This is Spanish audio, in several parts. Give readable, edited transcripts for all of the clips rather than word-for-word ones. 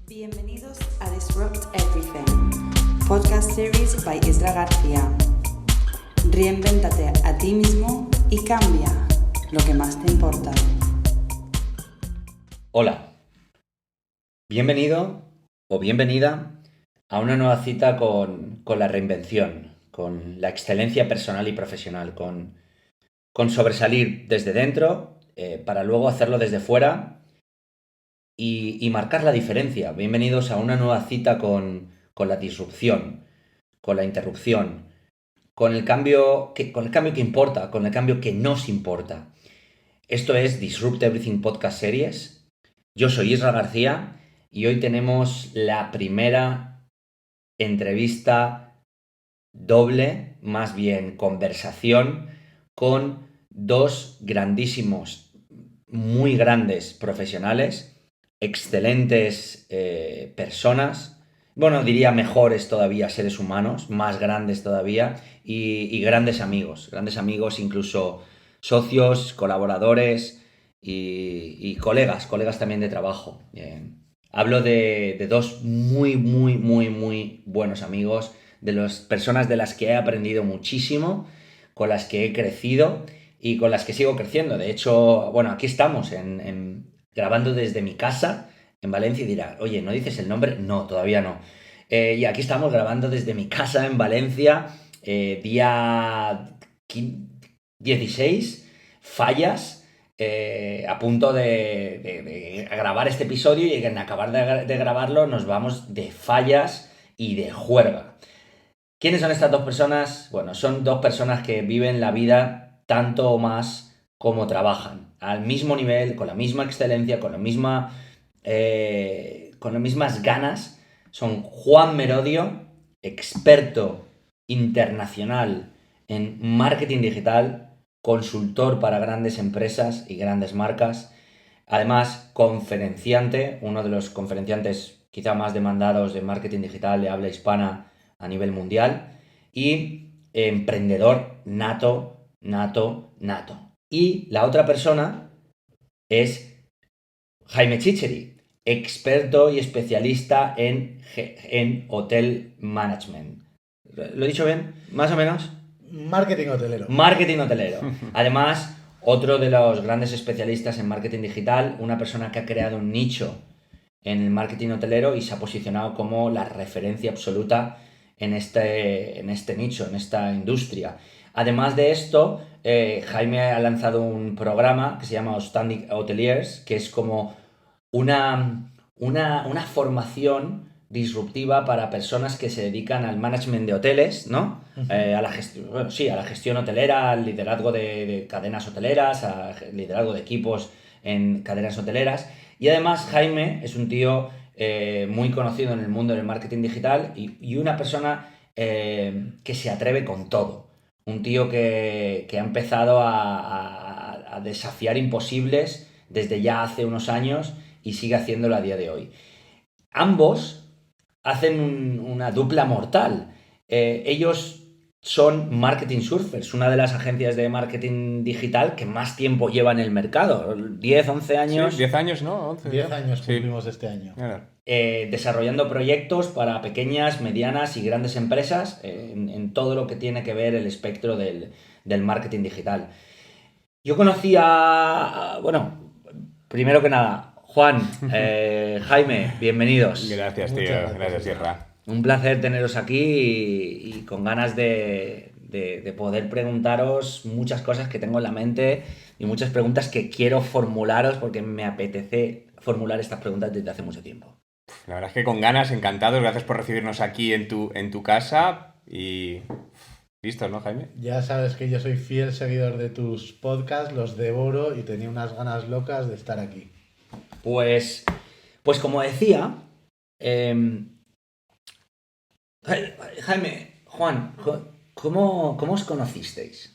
Bienvenidos a Disrupt Everything, podcast series by Isra García. Reinvéntate a ti mismo y cambia lo que más te importa. Hola, bienvenido o bienvenida a una nueva cita con la reinvención, con la excelencia personal y profesional, con sobresalir desde dentro para luego hacerlo desde fuera y marcar la diferencia. Bienvenidos a una nueva cita con la disrupción, con la interrupción, con el cambio que importa, con el cambio que nos importa. Esto es Disrupt Everything Podcast Series. Yo soy Isra García y hoy tenemos la primera entrevista doble, más bien conversación, con dos grandísimos, muy grandes profesionales, excelentes personas, bueno, diría mejores todavía seres humanos, más grandes todavía, y grandes amigos, incluso socios, colaboradores y colegas también de trabajo. Hablo de dos muy buenos amigos, de las personas de las que he aprendido muchísimo, con las que he crecido y con las que sigo creciendo. De hecho, bueno, aquí estamos grabando desde mi casa en Valencia y dirá, oye, ¿no dices el nombre? No, todavía no. Y aquí estamos grabando desde mi casa en Valencia, día 16, Fallas, a punto de grabar este episodio, y en acabar de grabarlo nos vamos de Fallas y de juerga. ¿Quiénes son estas dos personas? Bueno, son dos personas que viven la vida tanto o más como trabajan, al mismo nivel, con la misma excelencia, con las mismas ganas. Son Juan Merodio, experto internacional en marketing digital, consultor para grandes empresas y grandes marcas, además conferenciante, uno de los conferenciantes quizá más demandados de marketing digital de habla hispana a nivel mundial, y emprendedor nato. Y la otra persona es Jaime Chicheri, experto y especialista en hotel management. ¿Lo he dicho bien? ¿Más o menos? Marketing hotelero. Marketing hotelero. Además, otro de los grandes especialistas en marketing digital, una persona que ha creado un nicho en el marketing hotelero y se ha posicionado como la referencia absoluta en este nicho, en esta industria. Además de esto, Jaime ha lanzado un programa que se llama Outstanding Hoteliers, que es como una formación disruptiva para personas que se dedican al management de hoteles, ¿no? A la gestión hotelera, al liderazgo de cadenas hoteleras, al liderazgo de equipos en cadenas hoteleras. Y además Jaime es un tío muy conocido en el mundo del marketing digital y una persona que se atreve con todo. Un tío que ha empezado a desafiar imposibles desde ya hace unos años y sigue haciéndolo a día de hoy. Ambos hacen una dupla mortal. Ellos son Marketing Surfers, una de las agencias de marketing digital que más tiempo lleva en el mercado. 10, 11 años. Sí, 10 años, ¿no? 11, 10 ¿no? años Sí. cumplimos este año. Desarrollando proyectos para pequeñas, medianas y grandes empresas en todo lo que tiene que ver el espectro del marketing digital. Yo conocí bueno, primero que nada, Juan, Jaime, bienvenidos. Gracias, tío. Muchas Gracias, gracias. Sierra. Un placer teneros aquí y con ganas de poder preguntaros muchas cosas que tengo en la mente y muchas preguntas que quiero formularos porque me apetece formular estas preguntas desde hace mucho tiempo. La verdad es que con ganas, encantados. Gracias por recibirnos aquí en tu casa. Y listos, ¿no, Jaime? Ya sabes que yo soy fiel seguidor de tus podcasts, los devoro y tenía unas ganas locas de estar aquí. Pues como decía, Jaime, Juan, ¿cómo os conocisteis?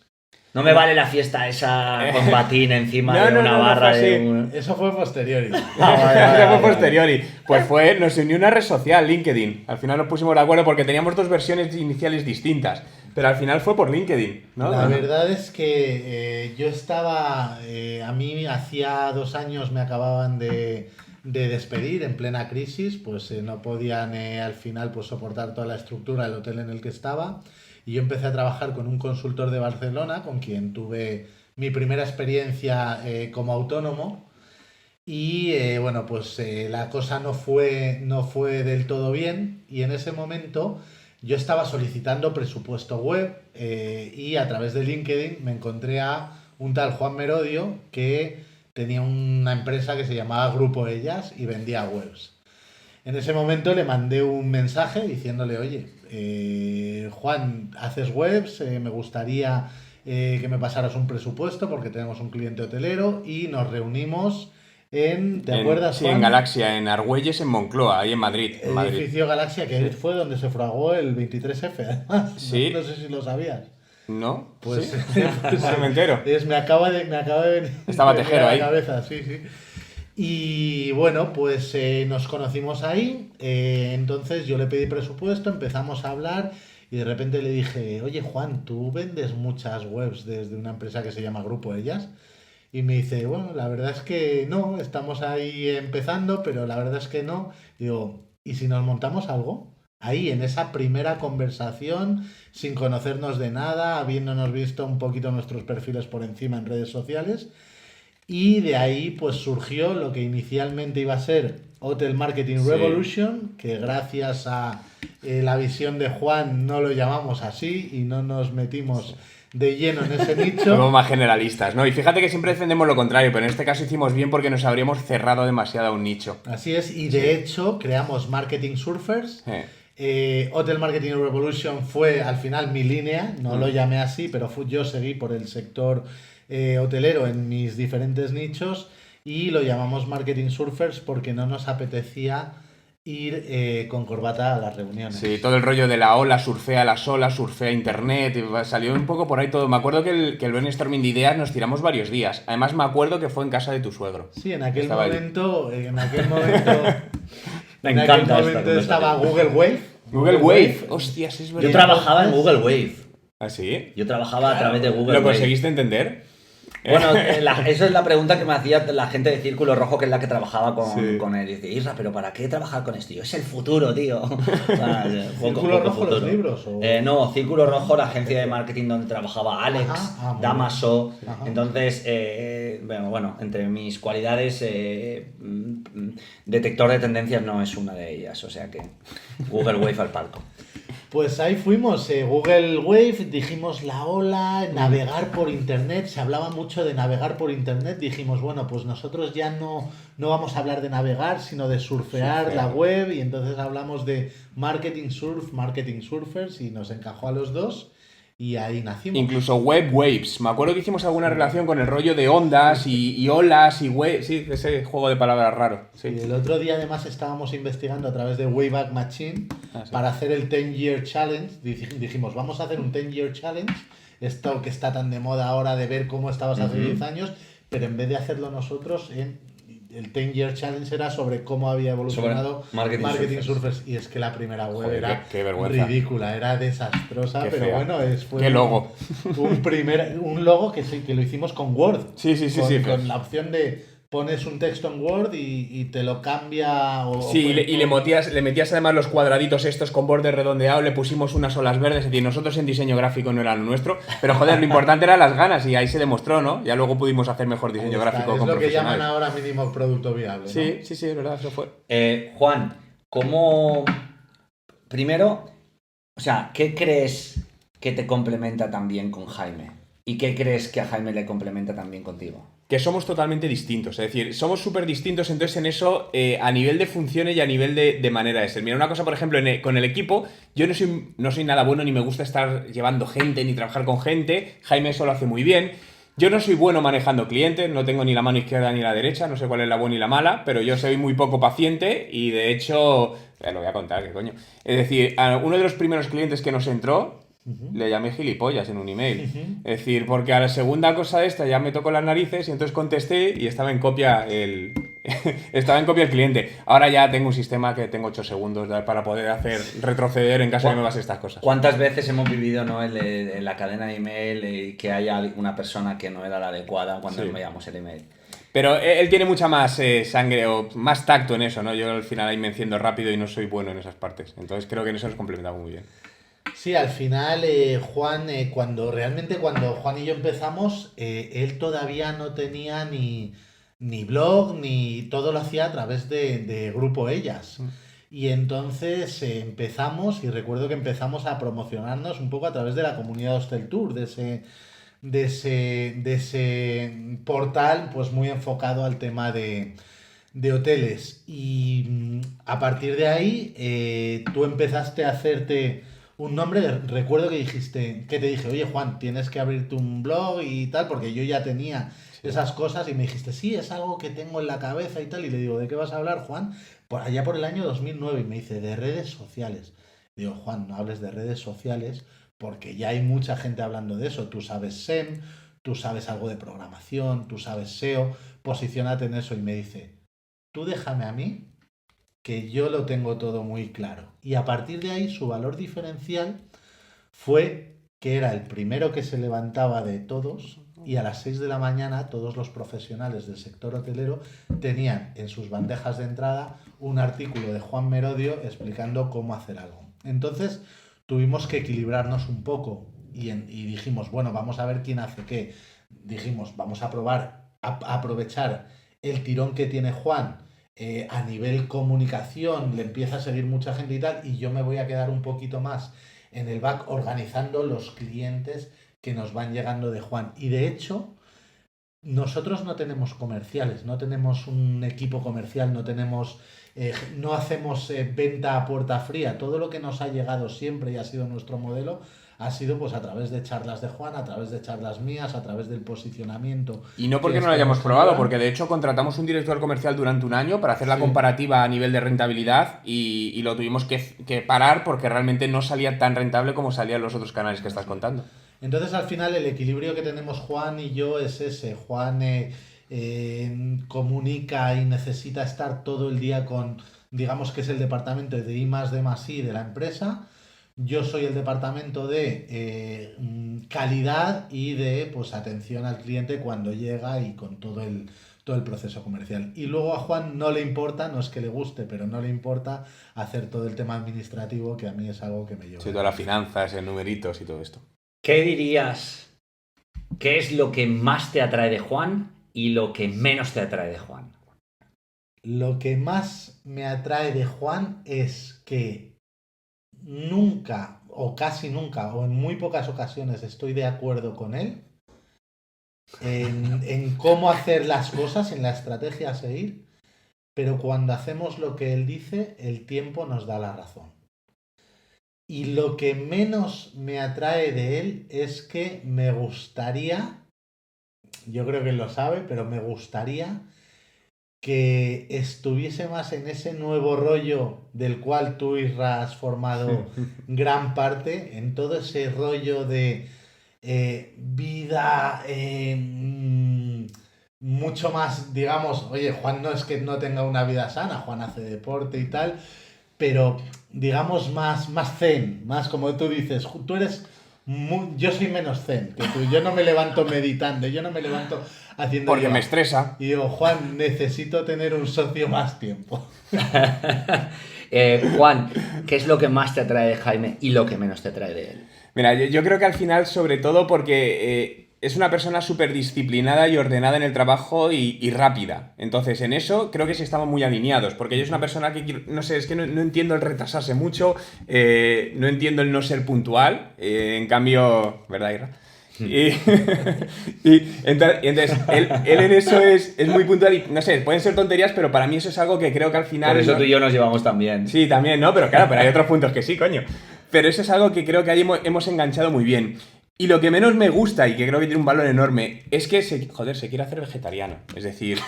No me vale la fiesta esa con patín encima No, de no, una no, no barra fue de así. un... Eso fue posteriori. Eso fue posteriori. Pues nos unió una red social, LinkedIn. Al final nos pusimos de acuerdo porque teníamos dos versiones iniciales distintas. Pero al final fue por LinkedIn, ¿no? La verdad es que yo estaba, a mí hacía 2 años me acababan de de despedir en plena crisis, pues no podían al final pues soportar toda la estructura del hotel en el que estaba, y yo empecé a trabajar con un consultor de Barcelona con quien tuve mi primera experiencia como autónomo. Y bueno, pues la cosa no fue del todo bien, y en ese momento yo estaba solicitando presupuesto web y a través de LinkedIn me encontré a un tal Juan Merodio que tenía una empresa que se llamaba Grupo Ellas y vendía webs. En ese momento le mandé un mensaje diciéndole, oye, Juan, ¿haces webs? Me gustaría que me pasaras un presupuesto porque tenemos un cliente hotelero, y nos reunimos ¿te acuerdas, Sí, Juan? en Galaxia, en Argüelles, en Moncloa, ahí en Madrid. El edificio Galaxia, que fue donde se fraguó el 23F, además. Sí. No sé si lo sabías. ¿No? Pues, ¿Sí? pues No me entero. me acaba de venir Estaba venir Tejero a la ahí. cabeza, sí. Y bueno, pues nos conocimos ahí. Entonces yo le pedí presupuesto, empezamos a hablar y de repente le dije, oye Juan, ¿tú vendes muchas webs desde una empresa que se llama Grupo Ellas? Y me dice, bueno, la verdad es que no, estamos ahí empezando, pero la verdad es que no. Y digo, ¿y si nos montamos algo? Ahí, en esa primera conversación, sin conocernos de nada, habiéndonos visto un poquito nuestros perfiles por encima en redes sociales. Y de ahí pues surgió lo que inicialmente iba a ser Hotel Marketing Revolution, que gracias a la visión de Juan no lo llamamos así y no nos metimos de lleno en ese nicho. Somos más generalistas, ¿no? Y fíjate que siempre defendemos lo contrario, pero en este caso hicimos bien porque nos habríamos cerrado demasiado a un nicho. Así es, y de hecho creamos Marketing Surfers. Hotel Marketing Revolution fue al final mi línea, no lo llamé así, pero yo seguí por el sector hotelero en mis diferentes nichos, y lo llamamos Marketing Surfers porque no nos apetecía ir con corbata a las reuniones. Sí, todo el rollo de la ola, surfea las olas, surfea internet, salió un poco por ahí todo. Me acuerdo que el brainstorming de ideas nos tiramos varios días. Además me acuerdo que fue en casa de tu suegro. Sí, en aquel Estaba momento Me encanta esta estaba Google Wave. Google Wave, hostias, es verdad. Yo trabajaba en Google Wave. ¿Ah, sí? Yo trabajaba a través de Google ¿Lo Wave. conseguiste entender? Bueno, eso es la pregunta que me hacía la gente de Círculo Rojo, que es la que trabajaba Sí. con él. Dice, Isra, ¿pero para qué trabajar con esto? Y yo, es el futuro, tío. ¿Círculo Rojo los libros? ¿O? No, Círculo Rojo, la agencia de marketing donde trabajaba Alex, Ajá, Damaso. Ajá. Entonces, bueno, entre mis cualidades, detector de tendencias no es una de ellas. O sea que Google Wave al palco. Pues ahí fuimos, Google Wave, dijimos la ola, navegar por internet, se hablaba mucho de navegar por internet, dijimos, bueno, pues nosotros ya no vamos a hablar de navegar, sino de surfear la web, y entonces hablamos de Marketing Surfers, y nos encajó a los dos, y ahí nacimos. Incluso Web Waves. Me acuerdo que hicimos alguna relación con el rollo de ondas y olas y web. Sí, ese juego de palabras raro. Sí. Y el otro día además estábamos investigando a través de Wayback Machine Ah, sí. para hacer el 10-Year Challenge. Dijimos, vamos a hacer un 10-Year Challenge, esto que está tan de moda ahora de ver cómo estabas hace 10 años, pero en vez de hacerlo nosotros, el 10-Year Challenge era sobre cómo había evolucionado Sobre Marketing Surfers. Y es que la primera web Joder, era qué vergüenza. ridícula, era desastrosa, Qué pero fea. bueno, fue Qué logo. un logo que lo hicimos con Word. Sí, Con la opción de pones un texto en Word y te lo cambia. Sí, y le metías además los cuadraditos estos con borde redondeado, le pusimos unas olas verdes, es decir, nosotros en diseño gráfico no era lo nuestro, pero joder, lo importante eran las ganas y ahí se demostró, ¿no? Ya luego pudimos hacer mejor diseño gráfico es con lo que llaman profesionales. ahora mínimo producto viable, ¿no? Sí, es verdad, eso fue. Juan, ¿cómo... Primero, o sea, ¿qué crees que te complementa también con Jaime? ¿Y qué crees que a Jaime le complementa también contigo? Que somos totalmente distintos, es decir, somos súper distintos, entonces en eso, a nivel de funciones y a nivel de manera de ser. Mira, una cosa, por ejemplo, con el equipo, yo no soy nada bueno, ni me gusta estar llevando gente, ni trabajar con gente, Jaime eso lo hace muy bien. Yo no soy bueno manejando clientes, no tengo ni la mano izquierda ni la derecha, no sé cuál es la buena y la mala, pero yo soy muy poco paciente y de hecho, lo voy a contar, ¿qué coño? Es decir, a uno de los primeros clientes que nos entró, le llamé gilipollas en un email. Es decir, porque a la segunda cosa de esta ya me tocó las narices y entonces contesté y estaba en copia el cliente. Ahora ya tengo un sistema que tengo 8 segundos para poder hacer retroceder en caso de que me pasen estas cosas. ¿Cuántas veces hemos vivido, ¿no? en la cadena de email que haya una persona que no era la adecuada cuando Sí. enviamos el email? Pero él tiene mucha más sangre o más tacto en eso, ¿no? Yo al final ahí me enciendo rápido y no soy bueno en esas partes. Entonces creo que en eso nos complementamos muy bien. Sí, al final, Juan, cuando Juan y yo empezamos, él todavía no tenía ni blog, ni todo lo hacía a través de Grupo Ellas. Y entonces empezamos, y recuerdo que empezamos a promocionarnos un poco a través de la comunidad Hostel Tour, de ese portal, pues muy enfocado al tema de hoteles. Y a partir de ahí, tú empezaste a hacerte un nombre. Recuerdo que te dije, oye Juan, tienes que abrirte un blog y tal, porque yo ya tenía esas cosas, y me dijiste, sí, es algo que tengo en la cabeza y tal. Y le digo, ¿de qué vas a hablar, Juan? Por allá por el año 2009. Y me dice, de redes sociales. Digo, Juan, no hables de redes sociales, porque ya hay mucha gente hablando de eso. Tú sabes SEM, tú sabes algo de programación, tú sabes SEO, posiciónate en eso. Y me dice, tú déjame a mí, que yo lo tengo todo muy claro. Y a partir de ahí su valor diferencial fue que era el primero que se levantaba de todos, y a las 6 de la mañana todos los profesionales del sector hotelero tenían en sus bandejas de entrada un artículo de Juan Merodio explicando cómo hacer algo. Entonces tuvimos que equilibrarnos un poco y dijimos, bueno, vamos a ver quién hace qué. Dijimos, vamos a probar a aprovechar el tirón que tiene Juan a nivel comunicación, le empieza a seguir mucha gente y tal, y yo me voy a quedar un poquito más en el back organizando los clientes que nos van llegando de Juan. Y de hecho, nosotros no tenemos comerciales, no tenemos un equipo comercial, no hacemos venta a puerta fría. Todo lo que nos ha llegado siempre y ha sido nuestro modelo ha sido pues a través de charlas de Juan, a través de charlas mías, a través del posicionamiento. Y no porque no lo hayamos probado, porque de hecho contratamos un director comercial durante un año para hacer la comparativa a nivel de rentabilidad y lo tuvimos que parar porque realmente no salía tan rentable como salían los otros canales que estás contando. Entonces al final el equilibrio que tenemos Juan y yo es ese. Juan comunica y necesita estar todo el día con, digamos que es el departamento de I+D+I de la empresa. Yo soy el departamento de calidad y de pues atención al cliente cuando llega y con todo el proceso comercial. Y luego a Juan no le importa, no es que le guste, pero no le importa hacer todo el tema administrativo, que a mí es algo que me lleva. Sí, todas las finanzas, numeritos y todo esto. ¿Qué dirías? ¿Qué es lo que más te atrae de Juan y lo que menos te atrae de Juan? Lo que más me atrae de Juan es que nunca, o casi nunca, o en muy pocas ocasiones estoy de acuerdo con él en cómo hacer las cosas, en la estrategia a seguir, pero cuando hacemos lo que él dice, el tiempo nos da la razón. Y lo que menos me atrae de él es que me gustaría, yo creo que él lo sabe, pero me gustaría que estuviese más en ese nuevo rollo del cual tú, Isra, has formado gran parte, en todo ese rollo de vida mucho más, digamos, oye, Juan no es que no tenga una vida sana, Juan hace deporte y tal, pero digamos más zen, más como tú dices, tú eres... yo soy menos zen que tú, yo no me levanto meditando, yo no me levanto haciendo porque yoga. me estresa. Y digo, Juan, necesito tener un socio más tiempo. Juan, ¿qué es lo que más te atrae de Jaime y lo que menos te atrae de él? Mira, yo creo que al final, sobre todo porque es una persona súper disciplinada y ordenada en el trabajo y rápida. Entonces, en eso creo que sí estamos muy alineados, porque yo es una persona que, no sé, es que no entiendo el retrasarse mucho, no entiendo el no ser puntual, en cambio, ¿verdad, Ira? Entonces, él en eso es muy puntual y, no sé, pueden ser tonterías, pero para mí eso es algo que creo que al final... Por eso tú y yo nos llevamos tan bien. Sí, también, ¿no? Pero claro, pero hay otros puntos que sí, coño. Pero eso es algo que creo que ahí hemos enganchado muy bien. Y lo que menos me gusta, y que creo que tiene un valor enorme, es que se quiere hacer vegetariano. Es decir,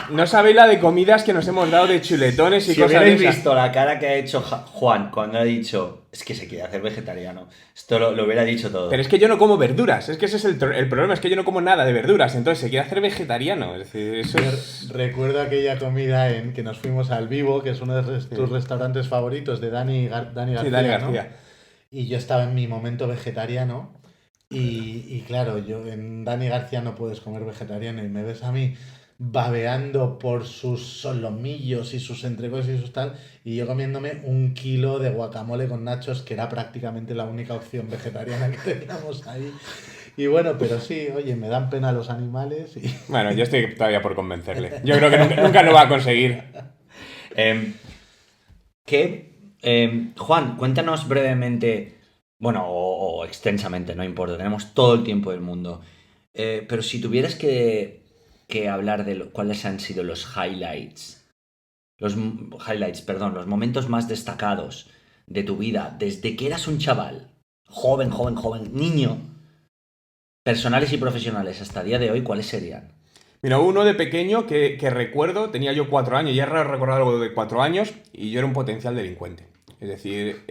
no sabéis la de comidas que nos hemos dado de chuletones y si cosas de esas. Si hubierais visto la cara que ha hecho Juan cuando ha dicho, es que se quiere hacer vegetariano, esto lo hubiera dicho todo. Pero es que yo no como verduras, es que ese es el problema, es que yo no como nada de verduras, entonces se quiere hacer vegetariano. Es decir, eso es... Recuerdo aquella comida en que nos fuimos al Vivo, que es uno de tus restaurantes favoritos, de Dani García. Sí, Dani García. ¿No? Y yo estaba en mi momento vegetariano Y claro, yo en Dani García no puedes comer vegetariano y me ves a mí babeando por sus solomillos y sus entrecos y sus tal, y yo comiéndome 1 kilo de guacamole con nachos, que era prácticamente la única opción vegetariana que teníamos ahí. Y bueno, pero sí, oye, me dan pena los animales y... Bueno, yo estoy todavía por convencerle. Yo creo que nunca lo va a conseguir. Juan, cuéntanos brevemente, bueno, o extensamente, no importa, tenemos todo el tiempo del mundo. Pero si tuvieras que hablar de cuáles han sido los highlights, los momentos más destacados de tu vida, desde que eras un chaval, joven, niño, personales y profesionales, hasta el día de hoy, ¿cuáles serían? Mira, uno de pequeño que recuerdo, tenía yo 4 años, ya he recordado algo de 4 años, y yo era un potencial delincuente. Es decir,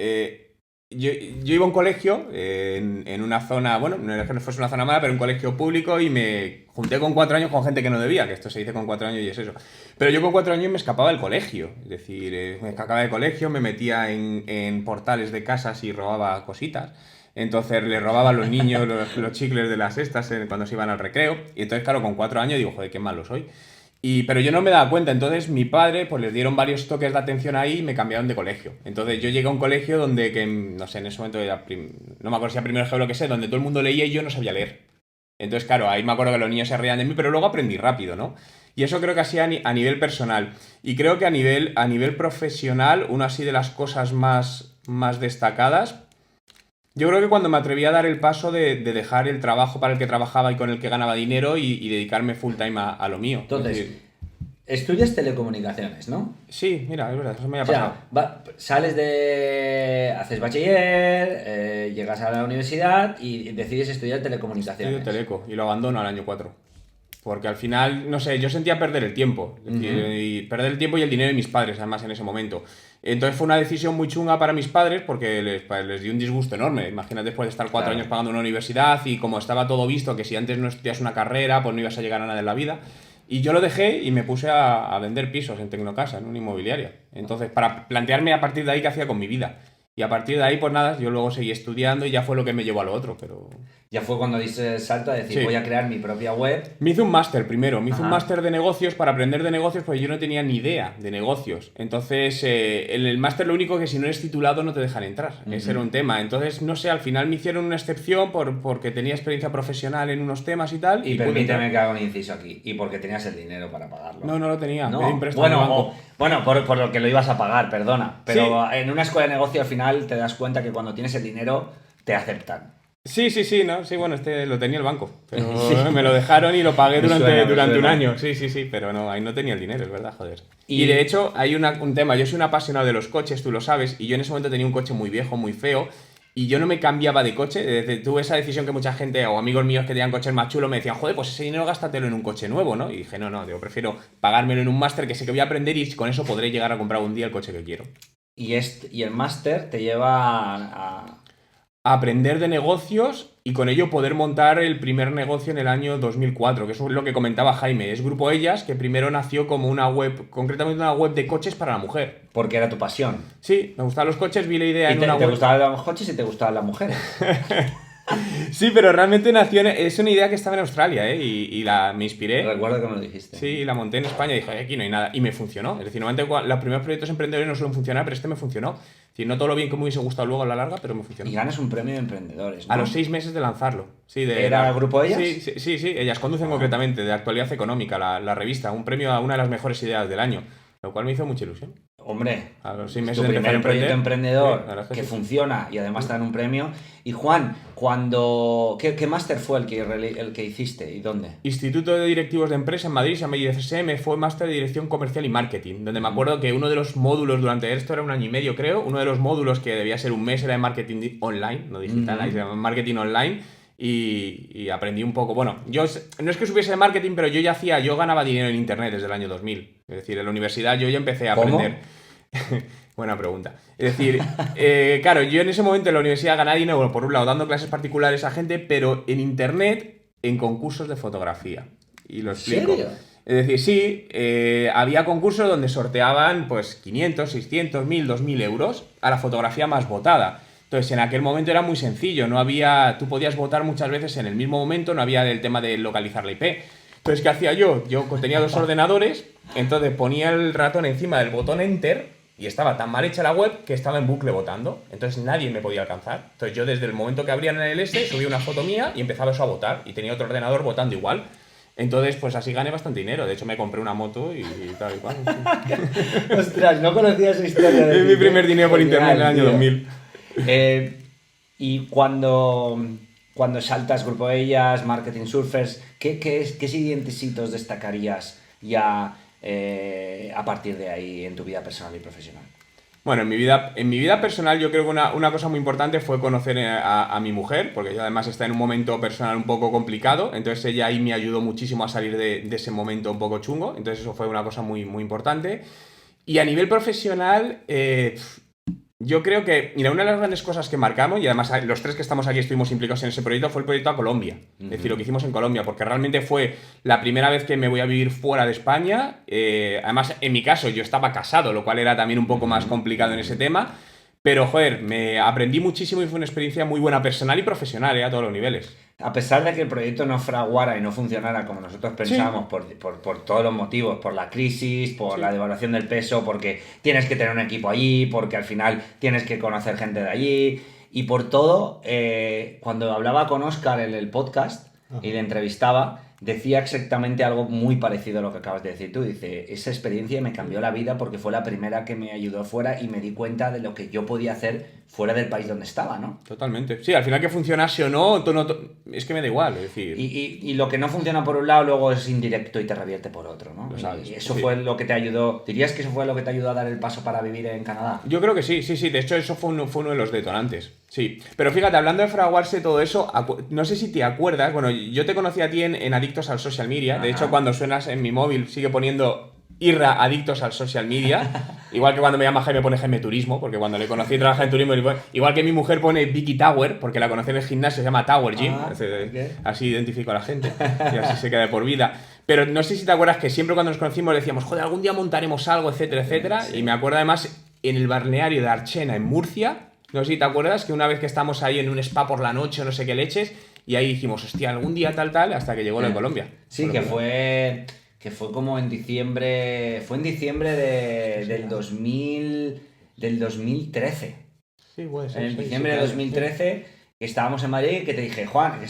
yo iba a un colegio en una zona, bueno, no es que no fuese una zona mala, pero un colegio público, y me junté con 4 años con gente que no debía, que esto se dice con 4 años y es eso. Pero yo con 4 años me escapaba del colegio, es decir, me escapaba del colegio, me metía en portales de casas y robaba cositas. Entonces le robaba a los niños los chicles de las cestas cuando se iban al recreo. Y entonces, claro, con 4 años digo, joder, qué malo soy. Pero yo no me daba cuenta. Entonces mi padre, pues les dieron varios toques de atención ahí y me cambiaron de colegio. Entonces yo llegué a un colegio donde, no sé, en ese momento era no me acuerdo si era primero G o lo que sé, donde todo el mundo leía y yo no sabía leer. Entonces, claro, ahí me acuerdo que los niños se reían de mí, pero luego aprendí rápido, ¿no? Y eso creo que así a nivel personal. Y creo que a nivel profesional, una así de las cosas más destacadas... Yo creo que cuando me atreví a dar el paso de dejar el trabajo para el que trabajaba y con el que ganaba dinero y dedicarme full time a lo mío. Entonces, estudias telecomunicaciones, ¿no? Sí, mira, es verdad, eso me ha O pasado. sea, haces bachiller, llegas a la universidad y decides estudiar telecomunicaciones. Estudio teleco y lo abandono al año 4. Porque al final, no sé, yo sentía perder el tiempo. Es decir, y perder el tiempo y el dinero de mis padres, además, en ese momento. Entonces fue una decisión muy chunga para mis padres porque les dio un disgusto enorme. Imagínate después de estar 4 años pagando una universidad y como estaba todo visto, que si antes no estudias una carrera, pues no ibas a llegar a nada en la vida. Y yo lo dejé y me puse a vender pisos en Tecnocasa, en una inmobiliaria. Entonces, para plantearme a partir de ahí qué hacía con mi vida. Y a partir de ahí, pues nada, yo luego seguí estudiando y ya fue lo que me llevó a lo otro, pero... Ya fue cuando diste el salto a decir, Sí. voy a crear mi propia web. Me hice un máster primero, me hice Ajá. un máster de negocios para aprender de negocios porque yo no tenía ni idea de negocios. Entonces, en el máster lo único que si no eres titulado no te dejan entrar. Ese era un tema. Entonces, no sé, al final me hicieron una excepción porque tenía experiencia profesional en unos temas y tal. Y pude permíteme entrar. que haga un inciso aquí. Y porque tenías el dinero para pagarlo. No lo tenía. No. Pedí un préstamo al banco. Bueno, por lo que lo ibas a pagar, perdona. Pero en una escuela de negocio al final te das cuenta que cuando tienes el dinero te aceptan. Sí, ¿no? Sí, bueno, lo tenía el banco. Pero Sí. me lo dejaron y lo pagué Me suena. durante un año. Sí, pero no, ahí no tenía el dinero, es verdad, joder. Y de hecho, hay un tema. Yo soy un apasionado de los coches, tú lo sabes, y yo en ese momento tenía un coche muy viejo, muy feo, y yo no me cambiaba de coche. Tuve esa decisión que mucha gente, o amigos míos que tenían coches más chulos, me decían, joder, pues ese dinero gástatelo en un coche nuevo, ¿no? Y dije, no, yo prefiero pagármelo en un máster que sé que voy a aprender y con eso podré llegar a comprar un día el coche que quiero. Y el máster te lleva a Aprender de negocios y con ello poder montar el primer negocio en el año 2004, que eso es lo que comentaba Jaime. Es Grupo Ellas, que primero nació como una web, concretamente una web de coches para la mujer. Porque era tu pasión. Sí, me gustaban los coches, vi la idea Y en una te web. gustaban los coches y te gustaban las mujeres. Sí, pero realmente nació, es una idea que estaba en Australia, ¿eh? Y me inspiré. Recuerdo que me lo dijiste. Sí, la monté en España y dije, aquí no hay nada. Y me funcionó. Es decir, normalmente los primeros proyectos emprendedores no suelen funcionar, pero este me funcionó. Es decir, no todo lo bien que me hubiese gustado luego a la larga, pero me funcionó. Y ganas un premio de emprendedores, ¿no? A los 6 meses de lanzarlo. Sí, ¿Era el Grupo Ellas? Sí, ellas conducen concretamente, de Actualidad Económica, la revista, un premio a una de las mejores ideas del año, lo cual me hizo mucha ilusión. Hombre, A los 6 meses tu de empezar primer a proyecto emprender, emprendedor sí, la verdad es que sí. funciona y además te dan un premio. Y Juan, ¿qué máster fue el que hiciste y dónde? Instituto de Directivos de Empresa en Madrid, se llama IDCSM, fue máster de Dirección Comercial y Marketing, donde me acuerdo que uno de los módulos durante esto era 1 año y medio, creo, uno de los módulos que debía ser un mes era de marketing online, no digital, ahí se llama marketing online. Y aprendí un poco. Bueno, yo no es que supiese de marketing, pero yo ganaba dinero en internet desde el año 2000. Es decir, en la universidad yo ya empecé a aprender. Buena pregunta. Es decir, claro, yo en ese momento en la universidad ganaba dinero, bueno, por un lado, dando clases particulares a gente, pero en internet, en concursos de fotografía. Y lo explico. ¿En serio? Es decir, sí, había concursos donde sorteaban pues 500, 600, 1000, 2000 euros a la fotografía más votada. Entonces, en aquel momento era muy sencillo, tú podías votar muchas veces en el mismo momento, no había el tema de localizar la IP. Entonces, ¿qué hacía yo? Yo tenía 2 ordenadores, entonces ponía el ratón encima del botón Enter y estaba tan mal hecha la web que estaba en bucle votando. Entonces, nadie me podía alcanzar. Entonces, yo desde el momento que abrían el subía una foto mía y empezaba eso a votar. Y tenía otro ordenador votando igual. Entonces, pues así gané bastante dinero. De hecho, me compré una moto y tal y cual. Ostras, no conocía esa historia. Es mi primer dinero por internet en el año 2000. Y cuando saltas Grupo Ellas, Marketing Surfers, ¿qué siguientes hitos destacarías ya a partir de ahí en tu vida personal y profesional? Bueno, en mi vida personal yo creo que una cosa muy importante fue conocer a mi mujer, porque ella además está en un momento personal un poco complicado, entonces ella ahí me ayudó muchísimo a salir de ese momento un poco chungo, entonces eso fue una cosa muy, muy importante. Y a nivel profesional, yo creo que, mira, una de las grandes cosas que marcamos, y además los 3 que estamos aquí estuvimos implicados en ese proyecto, fue el proyecto a Colombia. Es decir, lo que hicimos en Colombia, porque realmente fue la primera vez que me voy a vivir fuera de España. Además, en mi caso, yo estaba casado, lo cual era también un poco más complicado en ese tema. Pero, joder, me aprendí muchísimo y fue una experiencia muy buena personal y profesional, a todos los niveles. A pesar de que el proyecto no fraguara y no funcionara como nosotros pensábamos, sí, por todos los motivos, por la crisis, por la devaluación del peso, porque tienes que tener un equipo allí, porque al final tienes que conocer gente de allí, y por todo, cuando hablaba con Óscar en el podcast y le entrevistaba, decía exactamente algo muy parecido a lo que acabas de decir tú. Dice, esa experiencia me cambió la vida porque fue la primera que me ayudó fuera y me di cuenta de lo que yo podía hacer fuera del país donde estaba, ¿no? Totalmente. Sí, al final que funcionase o no, es que me da igual, es decir... Y lo que no funciona por un lado luego es indirecto y te revierte por otro, ¿no? Lo sabes, y eso fue lo que te ayudó... ¿Dirías que eso fue lo que te ayudó a dar el paso para vivir en Canadá? Yo creo que sí. De hecho, eso fue uno de los detonantes. Sí. Pero fíjate, hablando de fraguarse todo eso, no sé si te acuerdas, bueno, yo te conocí a ti en Adictos al Social Media. De hecho, cuando suenas en mi móvil sigue poniendo Irra Adictos al Social Media. Igual que cuando me llama Jaime pone Jaime Turismo, porque cuando le conocí trabaja en turismo. Igual que mi mujer pone Vicky Tower, porque la conocí en el gimnasio, se llama Tower Gym. Así identifico a la gente y así se queda de por vida. Pero no sé si te acuerdas que siempre cuando nos conocimos decíamos, joder, algún día montaremos algo, etcétera, etcétera. Sí. Y me acuerdo además en el balneario de Archena, en Murcia, no sé si te acuerdas, que una vez que estamos ahí en un spa por la noche o no sé qué leches, y ahí dijimos, hostia, algún día tal, hasta que llegó lo de Colombia. Sí, que fue como en diciembre, del 2013. Sí, puede ser. En diciembre de 2013 estábamos en Madrid, que te dije, Juan, que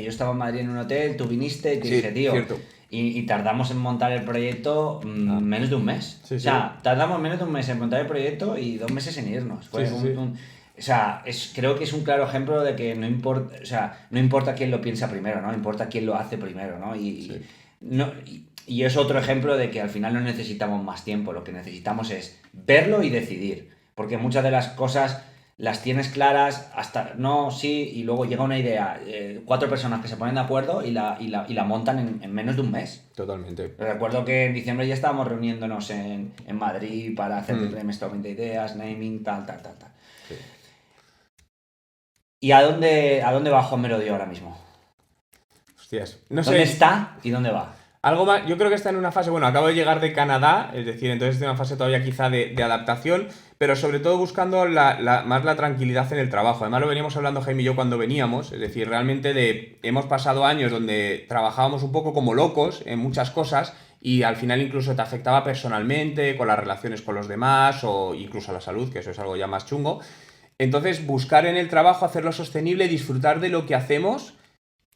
yo estaba en Madrid en un hotel, tú viniste y te dije, tío, cierto. Y tardamos en montar el proyecto menos de un mes. Sí, o sea, tardamos menos de un mes en montar el proyecto y 2 meses en irnos. Fue o sea, creo que es un claro ejemplo de que no importa quién lo piensa primero, ¿no? Importa quién lo hace primero, ¿no? Y es otro ejemplo de que al final no necesitamos más tiempo, lo que necesitamos es verlo y decidir. Porque muchas de las cosas las tienes claras hasta no, sí, y luego llega una idea, 4 personas que se ponen de acuerdo y la montan en menos de un mes. Totalmente. Recuerdo que en diciembre ya estábamos reuniéndonos en Madrid para hacer el brainstorming de ideas, naming, tal. Sí. ¿Y a dónde va Juan Merodio ahora mismo? Hostias, no sé. ¿Dónde está y dónde va? Algo más, yo creo que está en una fase, bueno, acabo de llegar de Canadá, es decir, entonces está en una fase todavía quizá de adaptación, pero sobre todo buscando más la tranquilidad en el trabajo. Además lo veníamos hablando Jaime y yo cuando veníamos, es decir, realmente hemos pasado años donde trabajábamos un poco como locos en muchas cosas y al final incluso te afectaba personalmente, con las relaciones con los demás o incluso a la salud, que eso es algo ya más chungo. Entonces buscar en el trabajo hacerlo sostenible, disfrutar de lo que hacemos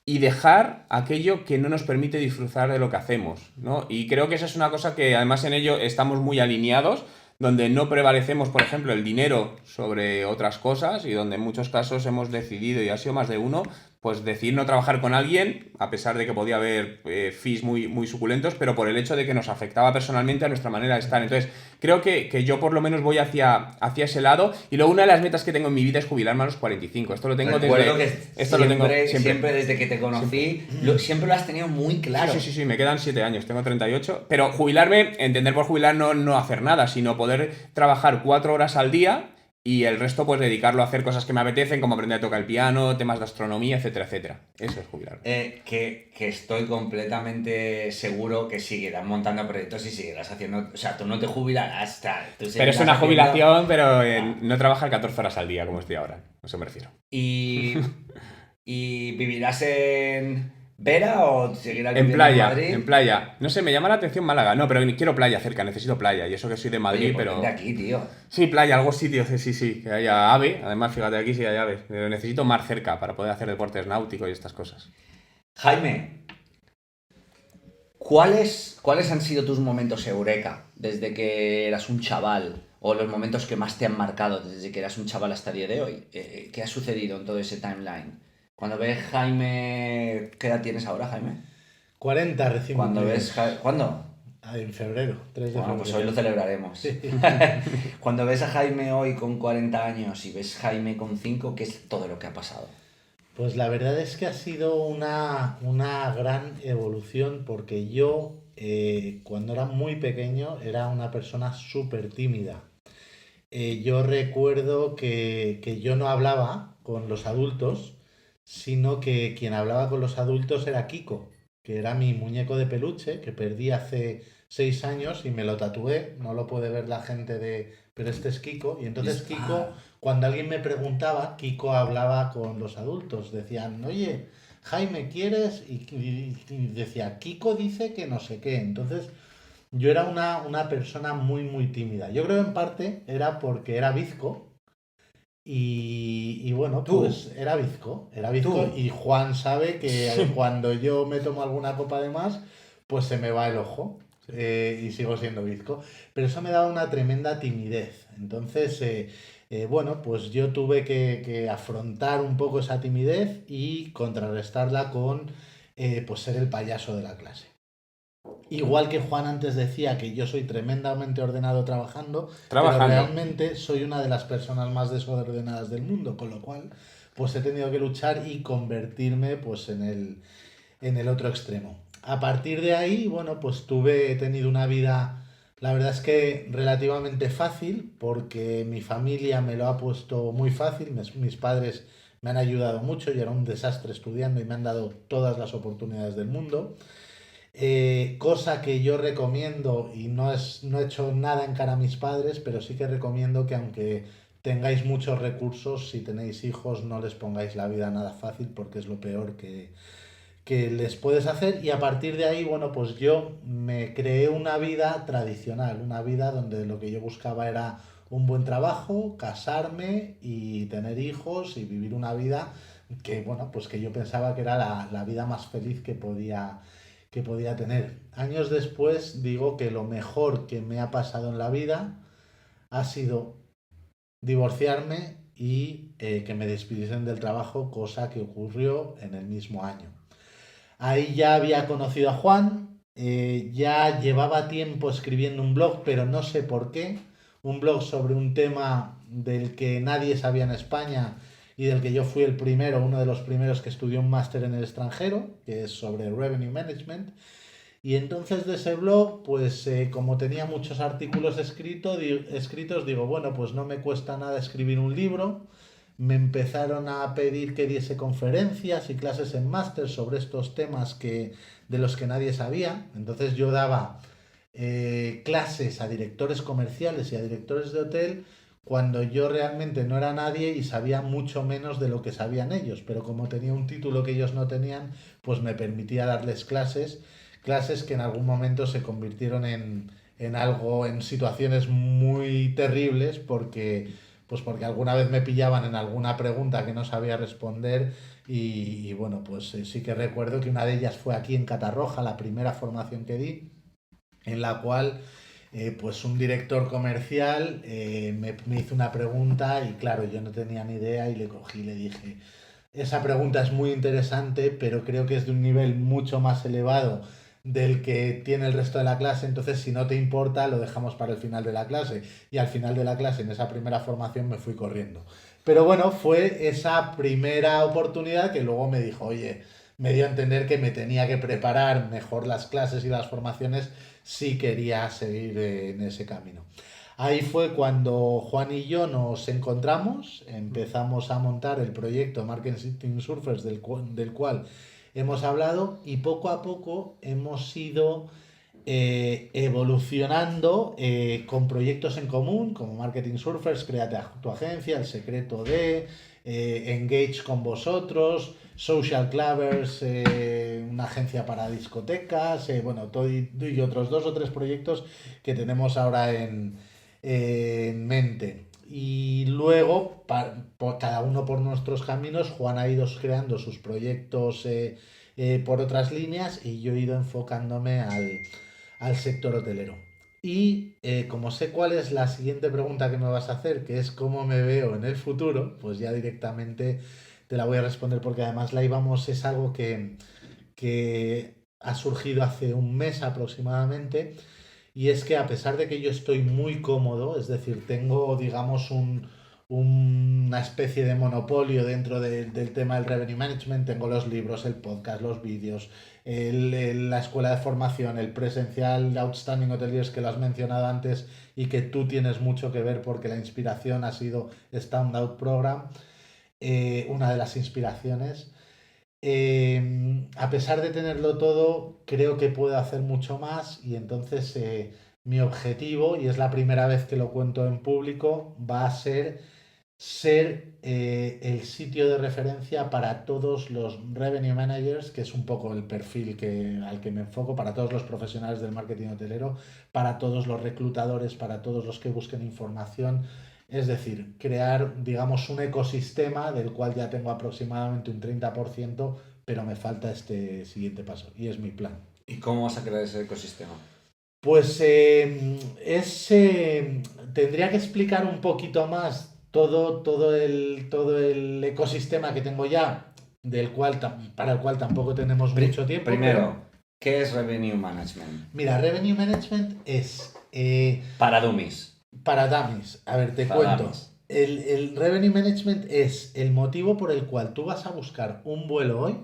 y dejar aquello que no nos permite disfrutar de lo que hacemos, ¿no? Y creo que esa es una cosa que además en ello estamos muy alineados, donde no prevalecemos, por ejemplo, el dinero sobre otras cosas y donde en muchos casos hemos decidido, y ha sido más de uno, pues decidir no trabajar con alguien, a pesar de que podía haber fees muy suculentos, pero por el hecho de que nos afectaba personalmente a nuestra manera de estar. Entonces, creo que yo por lo menos voy hacia ese lado. Y luego una de las metas que tengo en mi vida es jubilarme a los 45. Esto lo tengo siempre desde que te conocí, siempre lo has tenido muy claro. Sí, me quedan 7 años, tengo 38. Pero jubilarme, entender por jubilar no hacer nada, sino poder trabajar 4 horas al día y el resto pues dedicarlo a hacer cosas que me apetecen, como aprender a tocar el piano, temas de astronomía, etcétera, etcétera. Eso es jubilarme. Que estoy completamente seguro que seguirás montando proyectos y seguirás haciendo... O sea, tú no te jubilarás. Pero es una jubilación, pero no trabajar 14 horas al día como estoy ahora. A eso me refiero. ¿Y vivirás en Vera o seguirás viviendo en Madrid? En playa. No sé, me llama la atención Málaga. No, pero quiero playa cerca, necesito playa. Y eso que soy de Madrid, Oye, pues pero... vente aquí, tío. Sí, playa, algo sitio, sí. Que haya ave. Además, fíjate, aquí sí hay ave. Pero necesito mar cerca para poder hacer deportes náuticos y estas cosas. Jaime, ¿cuáles han sido tus momentos eureka desde que eras un chaval? O los momentos que más te han marcado desde que eras un chaval hasta el día de hoy. ¿Qué ha sucedido en todo ese timeline? Cuando ves Jaime... ¿Qué edad tienes ahora, Jaime? 40 recién Cuando cumplidos. ves... ¿Cuándo? En febrero, 3 de Bueno, febrero. pues hoy lo celebraremos. Cuando ves a Jaime hoy con 40 años y ves Jaime con 5, ¿qué es todo lo que ha pasado? Pues la verdad es que ha sido una gran evolución porque yo, cuando era muy pequeño, era una persona súper tímida. Yo recuerdo que yo no hablaba con los adultos, sino que quien hablaba con los adultos era Kiko, que era mi muñeco de peluche, que perdí hace 6 años y me lo tatué. No lo puede ver la gente pero este es Kiko. Y entonces Kiko, cuando alguien me preguntaba, Kiko hablaba con los adultos. Decían, oye, Jaime, ¿quieres? Y decía, Kiko dice que no sé qué. Entonces yo era una persona muy tímida. Yo creo en parte era porque era bizco. Y bueno, ¿Tú? pues era bizco. ¿Tú? Y Juan sabe que cuando yo me tomo alguna copa de más, pues se me va el ojo. Y sigo siendo bizco. Pero eso me daba una tremenda timidez. Entonces, bueno, pues yo tuve que afrontar un poco esa timidez y contrarrestarla con pues ser el payaso de la clase. Igual que Juan antes decía que yo soy tremendamente ordenado trabajando, pero realmente soy una de las personas más desordenadas del mundo, con lo cual pues he tenido que luchar y convertirme pues en el otro extremo. A partir de ahí, bueno, pues he tenido una vida, la verdad es que relativamente fácil, porque mi familia me lo ha puesto muy fácil, mis padres me han ayudado mucho, yo era un desastre estudiando y me han dado todas las oportunidades del mundo. Cosa que yo recomiendo, y no he hecho nada en cara a mis padres, pero sí que recomiendo que aunque tengáis muchos recursos, si tenéis hijos, no les pongáis la vida nada fácil porque es lo peor que les puedes hacer. Y a partir de ahí, bueno, pues yo me creé una vida tradicional, una vida donde lo que yo buscaba era un buen trabajo, casarme y tener hijos y vivir una vida que, bueno, pues que yo pensaba que era la vida más feliz que podía tener. Años después digo que lo mejor que me ha pasado en la vida ha sido divorciarme y que me despidiesen del trabajo, cosa que ocurrió en el mismo año. Ahí ya había conocido a Juan, ya llevaba tiempo escribiendo un blog, pero no sé por qué, un blog sobre un tema del que nadie sabía en España y del que yo fui uno de los primeros que estudió un máster en el extranjero, que es sobre Revenue Management. Y entonces de ese blog, pues como tenía muchos artículos escritos, digo, bueno, pues no me cuesta nada escribir un libro. Me empezaron a pedir que diese conferencias y clases en máster sobre estos temas de los que nadie sabía. Entonces yo daba clases a directores comerciales y a directores de hotel cuando yo realmente no era nadie y sabía mucho menos de lo que sabían ellos, pero como tenía un título que ellos no tenían, pues me permitía darles clases que en algún momento se convirtieron en situaciones muy terribles porque alguna vez me pillaban en alguna pregunta que no sabía responder y bueno, pues sí que recuerdo que una de ellas fue aquí en Catarroja, la primera formación que di, en la cual pues un director comercial me hizo una pregunta y claro, yo no tenía ni idea y le cogí y le dije, esa pregunta es muy interesante, pero creo que es de un nivel mucho más elevado del que tiene el resto de la clase, entonces si no te importa lo dejamos para el final de la clase. Y al final de la clase, en esa primera formación, me fui corriendo. Pero bueno, fue esa primera oportunidad que luego me dijo, oye, me dio a entender que me tenía que preparar mejor las clases y las formaciones sí quería seguir en ese camino. Ahí fue cuando Juan y yo nos encontramos, empezamos a montar el proyecto Marketing Surfers del cual hemos hablado y poco a poco hemos ido evolucionando con proyectos en común como Marketing Surfers, Créate tu agencia, El secreto de, Engage con vosotros, Social Clavers, una agencia para discotecas, bueno, todo y otros 2 o 3 proyectos que tenemos ahora en mente. Y luego, cada uno por nuestros caminos, Juan ha ido creando sus proyectos por otras líneas y yo he ido enfocándome al sector hotelero. Y como sé cuál es la siguiente pregunta que me vas a hacer, que es cómo me veo en el futuro, pues ya directamente te la voy a responder porque además la íbamos, es algo que ha surgido hace un mes aproximadamente. Y es que a pesar de que yo estoy muy cómodo, es decir, tengo, digamos, una especie de monopolio dentro del tema del revenue management, tengo los libros, el podcast, los vídeos, la escuela de formación, el presencial Outstanding Hoteliers que lo has mencionado antes y que tú tienes mucho que ver porque la inspiración ha sido Standout Program, una de las inspiraciones. A pesar de tenerlo todo, creo que puedo hacer mucho más y entonces mi objetivo, y es la primera vez que lo cuento en público, va a ser el sitio de referencia para todos los revenue managers, que es un poco el perfil al que me enfoco, para todos los profesionales del marketing hotelero, para todos los reclutadores, para todos los que busquen información. Es decir, crear, digamos, un ecosistema del cual ya tengo aproximadamente un 30%, pero me falta este siguiente paso y es mi plan. ¿Y cómo vas a crear ese ecosistema? Pues tendría que explicar un poquito más todo el ecosistema que tengo ya, para el cual tampoco tenemos mucho tiempo. Primero, ¿qué es Revenue Management? Mira, Revenue Management es... para dummies. Para dummies. A ver, te cuento. El Revenue Management es el motivo por el cual tú vas a buscar un vuelo hoy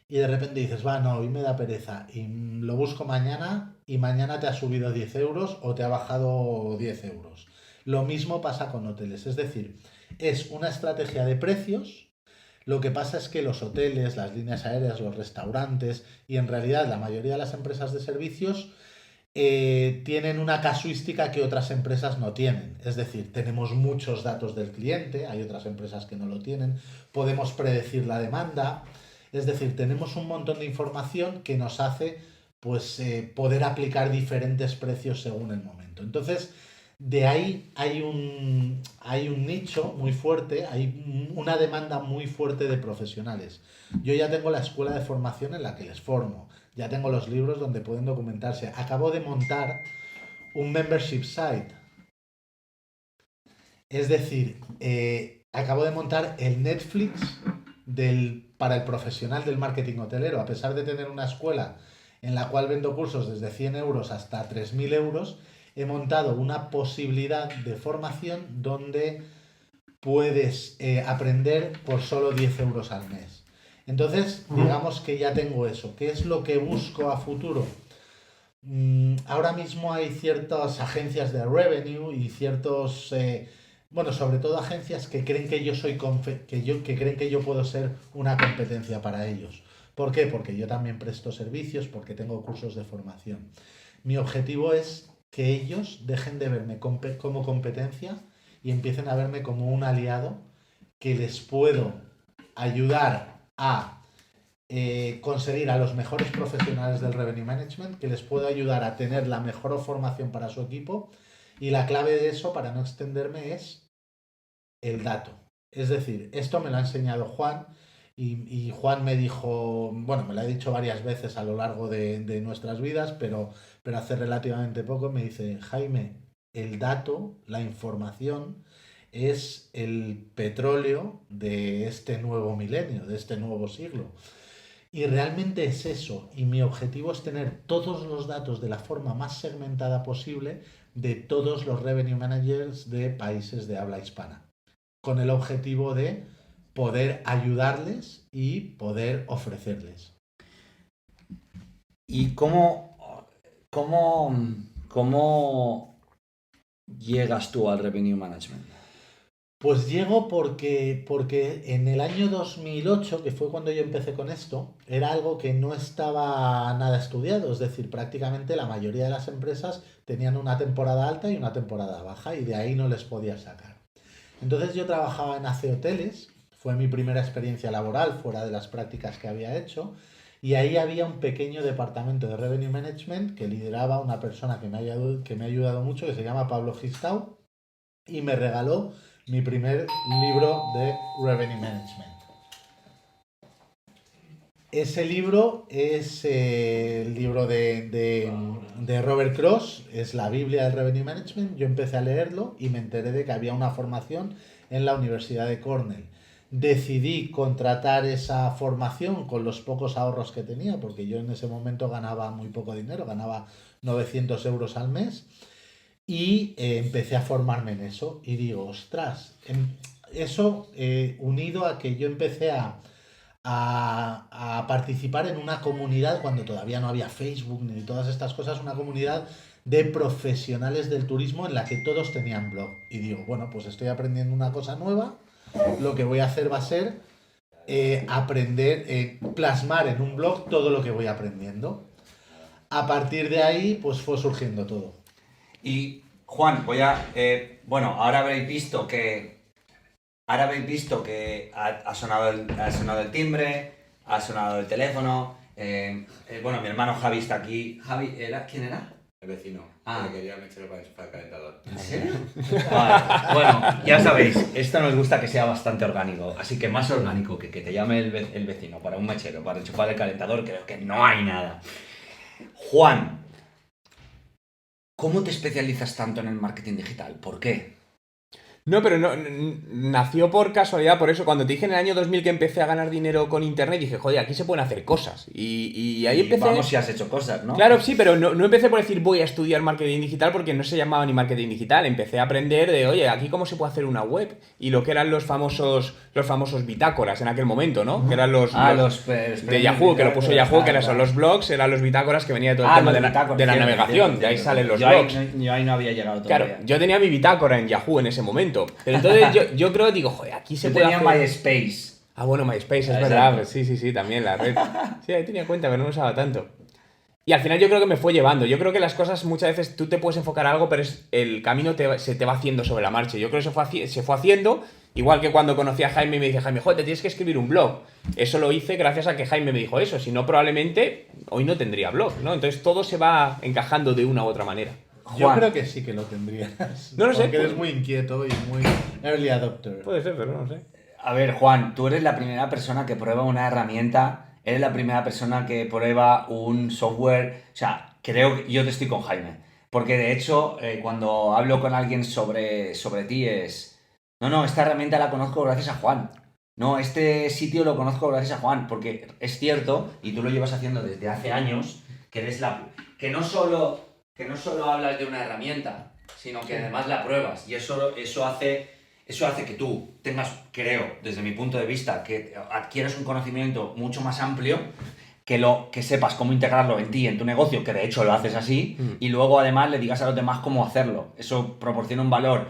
y de repente dices, no, hoy me da pereza y lo busco mañana y mañana te ha subido 10 euros o te ha bajado 10 euros. Lo mismo pasa con hoteles, es decir, es una estrategia de precios. Lo que pasa es que los hoteles, las líneas aéreas, los restaurantes y en realidad la mayoría de las empresas de servicios tienen una casuística que otras empresas no tienen. Es decir, tenemos muchos datos del cliente, hay otras empresas que no lo tienen, podemos predecir la demanda. Es decir, tenemos un montón de información que nos hace poder aplicar diferentes precios según el momento. Entonces, de ahí hay un nicho muy fuerte, hay una demanda muy fuerte de profesionales. Yo ya tengo la escuela de formación en la que les formo, ya tengo los libros donde pueden documentarse. Acabo de montar un membership site. Es decir, acabo de montar el Netflix para el profesional del marketing hotelero. A pesar de tener una escuela en la cual vendo cursos desde 100 euros hasta 3.000 euros, he montado una posibilidad de formación donde puedes aprender por solo 10 euros al mes. Entonces, digamos que ya tengo eso. ¿Qué es lo que busco a futuro? Ahora mismo hay ciertas agencias de revenue y ciertos... sobre todo agencias que creen que que creen que yo puedo ser una competencia para ellos. ¿Por qué? Porque yo también presto servicios, porque tengo cursos de formación. Mi objetivo es que ellos dejen de verme como competencia y empiecen a verme como un aliado que les puedo ayudar a conseguir a los mejores profesionales del revenue management, que les puedo ayudar a tener la mejor formación para su equipo. Y la clave de eso, para no extenderme, es el dato. Es decir, esto me lo ha enseñado Juan y Juan me dijo, me lo ha dicho varias veces a lo largo de nuestras vidas, pero hace relativamente poco me dice, Jaime, el dato, la información, es el petróleo de este nuevo milenio, de este nuevo siglo. Y realmente es eso, y mi objetivo es tener todos los datos de la forma más segmentada posible de todos los revenue managers de países de habla hispana, con el objetivo de poder ayudarles y poder ofrecerles. ¿Y cómo ¿Cómo llegas tú al Revenue Management? Pues llego porque en el año 2008, que fue cuando yo empecé con esto, era algo que no estaba nada estudiado. Es decir, prácticamente la mayoría de las empresas tenían una temporada alta y una temporada baja y de ahí no les podía sacar. Entonces yo trabajaba en AC Hoteles, fue mi primera experiencia laboral fuera de las prácticas que había hecho, y ahí había un pequeño departamento de Revenue Management que lideraba una persona que me ha ayudado mucho, que se llama Pablo Gistau, y me regaló mi primer libro de Revenue Management. Ese libro es el libro de Robert Cross, es la Biblia del Revenue Management. Yo empecé a leerlo y me enteré de que había una formación en la Universidad de Cornell. Decidí contratar esa formación con los pocos ahorros que tenía, porque yo en ese momento ganaba muy poco dinero, ganaba 900 euros al mes, y empecé a formarme en eso. Y digo, ostras, eso unido a que yo empecé a participar en una comunidad cuando todavía no había Facebook ni todas estas cosas, una comunidad de profesionales del turismo en la que todos tenían blog. Y digo, bueno, pues estoy aprendiendo una cosa nueva, lo que voy a hacer va a ser aprender, plasmar en un blog todo lo que voy aprendiendo. A partir de ahí, pues fue surgiendo todo. Y Juan, bueno, ahora habréis visto que ha sonado el timbre, ha sonado el teléfono. Bueno, mi hermano Javi está aquí. Javi, ¿quién era? El vecino. Ah. Que quería mechero para el calentador. ¿En serio? Vale. Bueno, ya sabéis, esto nos gusta que sea bastante orgánico, así que más orgánico que te llame el vecino para un mechero, para enchufar el calentador, creo que no hay nada. Juan, ¿cómo te especializas tanto en el marketing digital? ¿Por qué? No, pero no, nació por casualidad, por eso cuando te dije en el año 2000 que empecé a ganar dinero con internet, dije, joder, aquí se pueden hacer cosas. Y ahí empecé... Vamos, si has hecho cosas, ¿no? Claro, sí, pero no empecé por decir voy a estudiar marketing digital porque no se llamaba ni marketing digital. Empecé a aprender de, oye, aquí cómo se puede hacer una web. Y lo que eran los famosos bitácoras en aquel momento, ¿no? Que eran los de Yahoo, que lo puso Yahoo, que eran los blogs, eran los bitácoras que venía de todo el tema de la navegación. De ahí salen los blogs. Yo ahí no había llegado todavía. Claro, yo tenía mi bitácora en Yahoo en ese momento. Pero entonces yo creo, digo, joder, aquí se puede hacer... MySpace. Ah, bueno, MySpace, es Exacto. verdad. Sí, también la red. Sí, ahí tenía cuenta, pero no usaba tanto. Y al final yo creo que me fue llevando. Yo creo que las cosas muchas veces tú te puedes enfocar a algo, pero el camino se te va haciendo sobre la marcha. Yo creo que se fue haciendo, igual que cuando conocí a Jaime y me dice, Jaime, joder, te tienes que escribir un blog. Eso lo hice gracias a que Jaime me dijo eso. Si no, probablemente hoy no tendría blog, ¿no? Entonces todo se va encajando de una u otra manera. Yo creo que sí que lo tendrías. No lo sé. Porque eres muy inquieto y muy early adopter. Puede ser, pero no lo sé. A ver, Juan, tú eres la primera persona que prueba una herramienta, eres la primera persona que prueba un software. O sea, creo que yo te estoy con Jaime. Porque de hecho, cuando hablo con alguien sobre ti es... No, esta herramienta la conozco gracias a Juan. No, este sitio lo conozco gracias a Juan. Porque es cierto, y tú lo llevas haciendo desde hace años, que eres que no solo hablas de una herramienta, sino que además la pruebas. Y eso hace que tú tengas, creo, desde mi punto de vista, que adquieras un conocimiento mucho más amplio, que sepas cómo integrarlo en ti, en tu negocio, que de hecho lo haces así, y luego además le digas a los demás cómo hacerlo. Eso proporciona un valor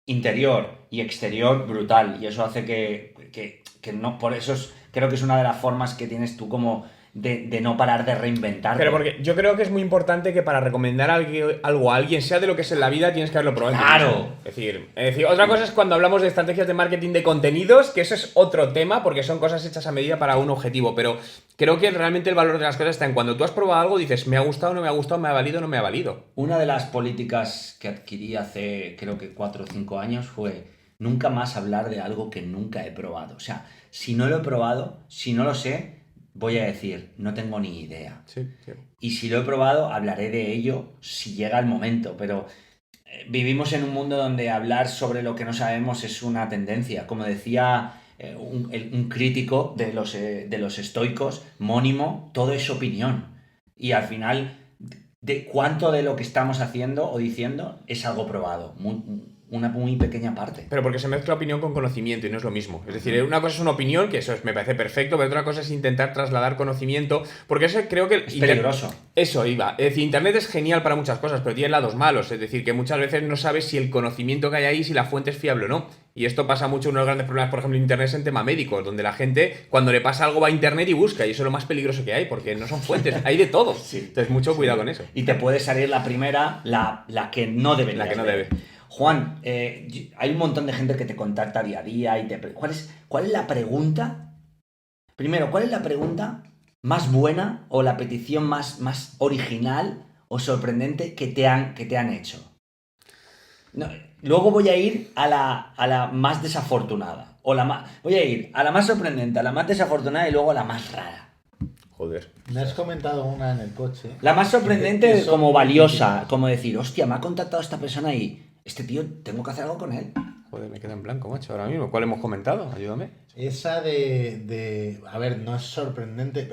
interior y exterior brutal, y eso hace que no, por eso creo que es una de las formas que tienes tú como de no parar de reinventarte. Pero porque yo creo que es muy importante que para recomendar algo a alguien, sea de lo que es en la vida, tienes que haberlo probado. ¡Claro! Es decir, otra cosa es cuando hablamos de estrategias de marketing de contenidos, que eso es otro tema, porque son cosas hechas a medida para un objetivo, pero creo que realmente el valor de las cosas está en cuando tú has probado algo, dices, me ha gustado, no me ha gustado, me ha valido, no me ha valido. Una de las políticas que adquirí hace, creo que 4 o 5 años fue nunca más hablar de algo que nunca he probado. O sea, si no lo he probado, si no lo sé, voy a decir, no tengo ni idea. Sí. Y si lo he probado, hablaré de ello si llega el momento. Pero vivimos en un mundo donde hablar sobre lo que no sabemos es una tendencia. Como decía un crítico de los estoicos, Mónimo, todo es opinión. Y al final, de cuánto de lo que estamos haciendo o diciendo es algo probado. una muy pequeña parte. Pero porque se mezcla opinión con conocimiento y no es lo mismo. Es decir, una cosa es una opinión, que me parece perfecto, pero otra cosa es intentar trasladar conocimiento, porque eso creo que... Es peligroso. Eso iba. Es decir, Internet es genial para muchas cosas, pero tiene lados malos. Es decir, que muchas veces no sabes si el conocimiento que hay ahí, si la fuente es fiable o no. Y esto pasa mucho, uno de los grandes problemas, por ejemplo, en Internet es en tema médico, donde la gente, cuando le pasa algo, va a Internet y busca, y eso es lo más peligroso que hay, porque no son fuentes, hay de todo. Sí. Entonces, mucho cuidado con eso. Y te puede salir la primera, la que no debe. La que no debe. Juan, hay un montón de gente que te contacta día a día y ¿Cuál es la pregunta? Primero, ¿cuál es la pregunta más buena o la petición más original o sorprendente que te han hecho? No, luego voy a ir a la más desafortunada. Voy a ir a la más sorprendente, a la más desafortunada y luego a la más rara. Joder. Me has comentado una en el coche. La más sorprendente Eso- como valiosa, como decir, hostia, me ha contactado esta persona y este tío, tengo que hacer algo con él. Joder, me queda en blanco, macho, ahora mismo. ¿Cuál hemos comentado? Ayúdame. Esa a ver, no es sorprendente,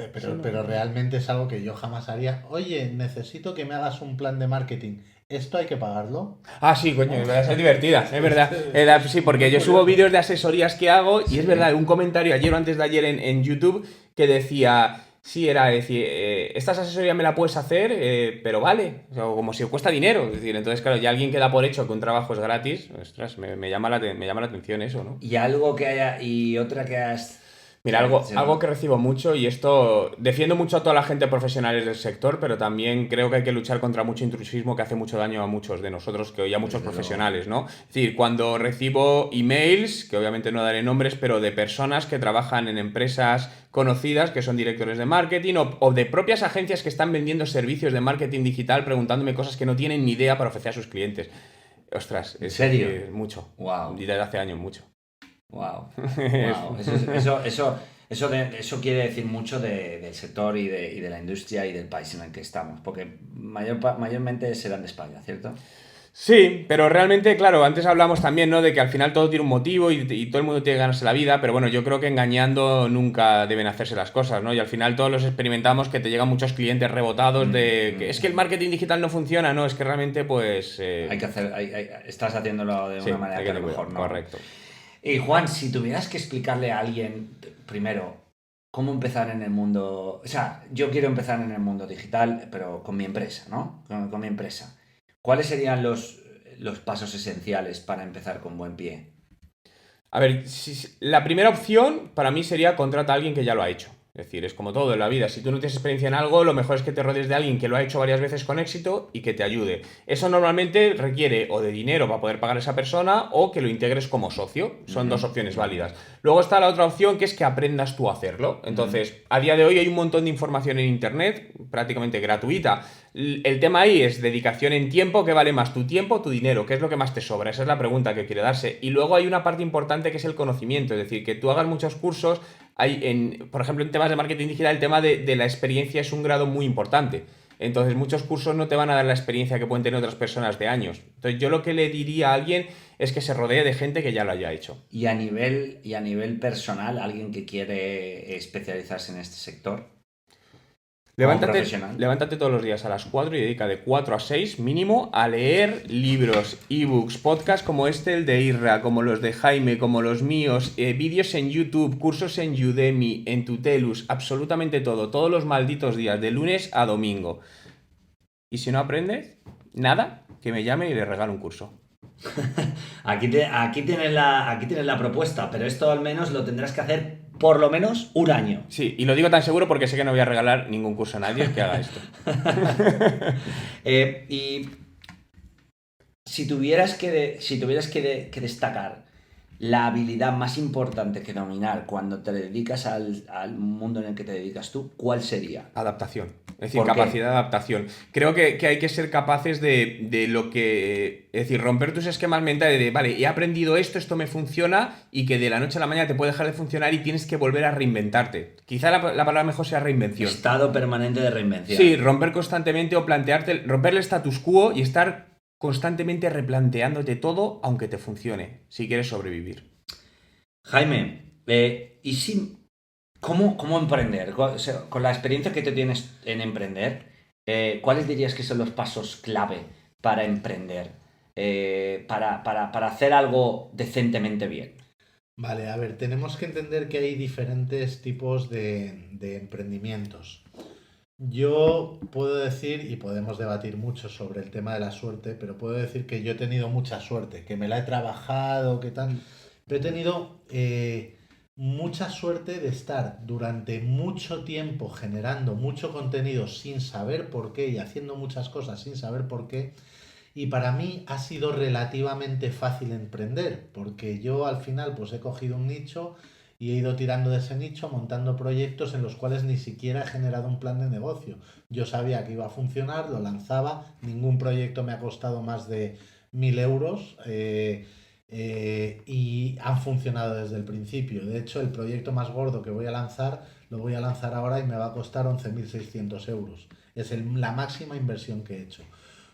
pero realmente es algo que yo jamás haría. Oye, necesito que me hagas un plan de marketing. ¿Esto hay que pagarlo? Ah, sí, coño, es divertida, es verdad. Sí, porque yo subo vídeos de asesorías que hago y es verdad, un comentario ayer o antes de ayer en YouTube que decía... Sí, era decir, estas asesorías me la puedes hacer, pero vale, o sea, como si cuesta dinero. Es decir, entonces, claro, ya alguien que da por hecho que un trabajo es gratis, ostras, me llama la atención eso, ¿no? Y algo que haya, y otra que has... Mira, Sí. algo que recibo mucho, y esto defiendo mucho a toda la gente profesionales del sector, pero también creo que hay que luchar contra mucho intrusismo que hace mucho daño a muchos de nosotros, que hoy a muchos profesionales, ¿no? Es decir, cuando recibo emails, que obviamente no daré nombres, pero de personas que trabajan en empresas conocidas, que son directores de marketing, o de propias agencias que están vendiendo servicios de marketing digital, preguntándome cosas que no tienen ni idea para ofrecer a sus clientes. Ostras, ¿En serio? Mucho. Wow. Y desde hace años, mucho. Wow. Eso quiere decir mucho del sector y de la industria y del país en el que estamos, porque mayormente serán de España, ¿cierto? Sí, pero realmente, claro, antes hablamos también, ¿no? De que al final todo tiene un motivo y todo el mundo tiene que ganarse la vida, pero bueno, yo creo que engañando nunca deben hacerse las cosas, ¿no? Y al final todos los experimentamos, que te llegan muchos clientes rebotados de que es que el marketing digital no funciona, ¿no? Es que realmente, pues... Hay que hacer, estás haciéndolo de sí, una manera hay que a tener lo mejor cuidado, no. correcto. Y Juan, si tuvieras que explicarle a alguien, primero, cómo empezar en el mundo... O sea, yo quiero empezar en el mundo digital, pero con mi empresa, ¿no? Con mi empresa. ¿Cuáles serían los pasos esenciales para empezar con buen pie? A ver, la primera opción para mí sería contratar a alguien que ya lo ha hecho. Es decir, es como todo en la vida. Si tú no tienes experiencia en algo, lo mejor es que te rodees de alguien que lo ha hecho varias veces con éxito y que te ayude. Eso normalmente requiere o de dinero para poder pagar a esa persona o que lo integres como socio. Son dos opciones válidas. Luego está la otra opción, que es que aprendas tú a hacerlo. Entonces, a día de hoy hay un montón de información en Internet, prácticamente gratuita. El tema ahí es dedicación en tiempo. ¿Qué vale más, tu tiempo o tu dinero? ¿Qué es lo que más te sobra? Esa es la pregunta que quiere darse. Y luego hay una parte importante que es el conocimiento. Es decir, que tú hagas muchos cursos. Por ejemplo, en temas de marketing digital, el tema de la experiencia es un grado muy importante. Entonces, muchos cursos no te van a dar la experiencia que pueden tener otras personas de años. Entonces, yo lo que le diría a alguien es que se rodee de gente que ya lo haya hecho. Y a nivel personal, alguien que quiere especializarse en este sector. Levántate todos los días a las 4 y dedica de 4 a 6 mínimo a leer libros, ebooks, podcasts como el de Isra, como los de Jaime, como los míos, vídeos en YouTube, cursos en Udemy, en Tutelus, absolutamente todo, todos los malditos días, de lunes a domingo. Y si no aprendes nada, que me llame y le regalo un curso. Aquí tienes la propuesta, pero esto al menos lo tendrás que hacer por lo menos un año. Sí, y lo digo tan seguro porque sé que no voy a regalar ningún curso a nadie que haga esto. Y si tuvieras que destacar la habilidad más importante que dominar cuando te dedicas al mundo en el que te dedicas tú, ¿cuál sería? Adaptación. Es decir, ¿Por qué? capacidad de adaptación. Creo que hay que ser capaces de lo que... Es decir, romper tus esquemas mentales de, vale, he aprendido esto me funciona, y que de la noche a la mañana te puede dejar de funcionar y tienes que volver a reinventarte. Quizá la palabra mejor sea reinvención. Estado permanente de reinvención. Sí, romper constantemente o plantearte, romper el status quo y estar constantemente replanteándote todo, aunque te funcione, si quieres sobrevivir. Jaime, ¿cómo emprender? O sea, con la experiencia que tú tienes en emprender, ¿cuáles dirías que son los pasos clave para emprender? para hacer algo decentemente bien? Vale, a ver, tenemos que entender que hay diferentes tipos de emprendimientos. Yo puedo decir, y podemos debatir mucho sobre el tema de la suerte, pero puedo decir que yo he tenido mucha suerte, que me la he trabajado, que tal. Pero he tenido mucha suerte de estar durante mucho tiempo generando mucho contenido sin saber por qué y haciendo muchas cosas sin saber por qué. Y para mí ha sido relativamente fácil emprender, porque yo al final pues he cogido un nicho y he ido tirando de ese nicho, montando proyectos en los cuales ni siquiera he generado un plan de negocio. Yo sabía que iba a funcionar, lo lanzaba, ningún proyecto me ha costado más de 1.000 euros y han funcionado desde el principio. De hecho, el proyecto más gordo que voy a lanzar, lo voy a lanzar ahora y me va a costar 11.600 euros. Es la máxima inversión que he hecho.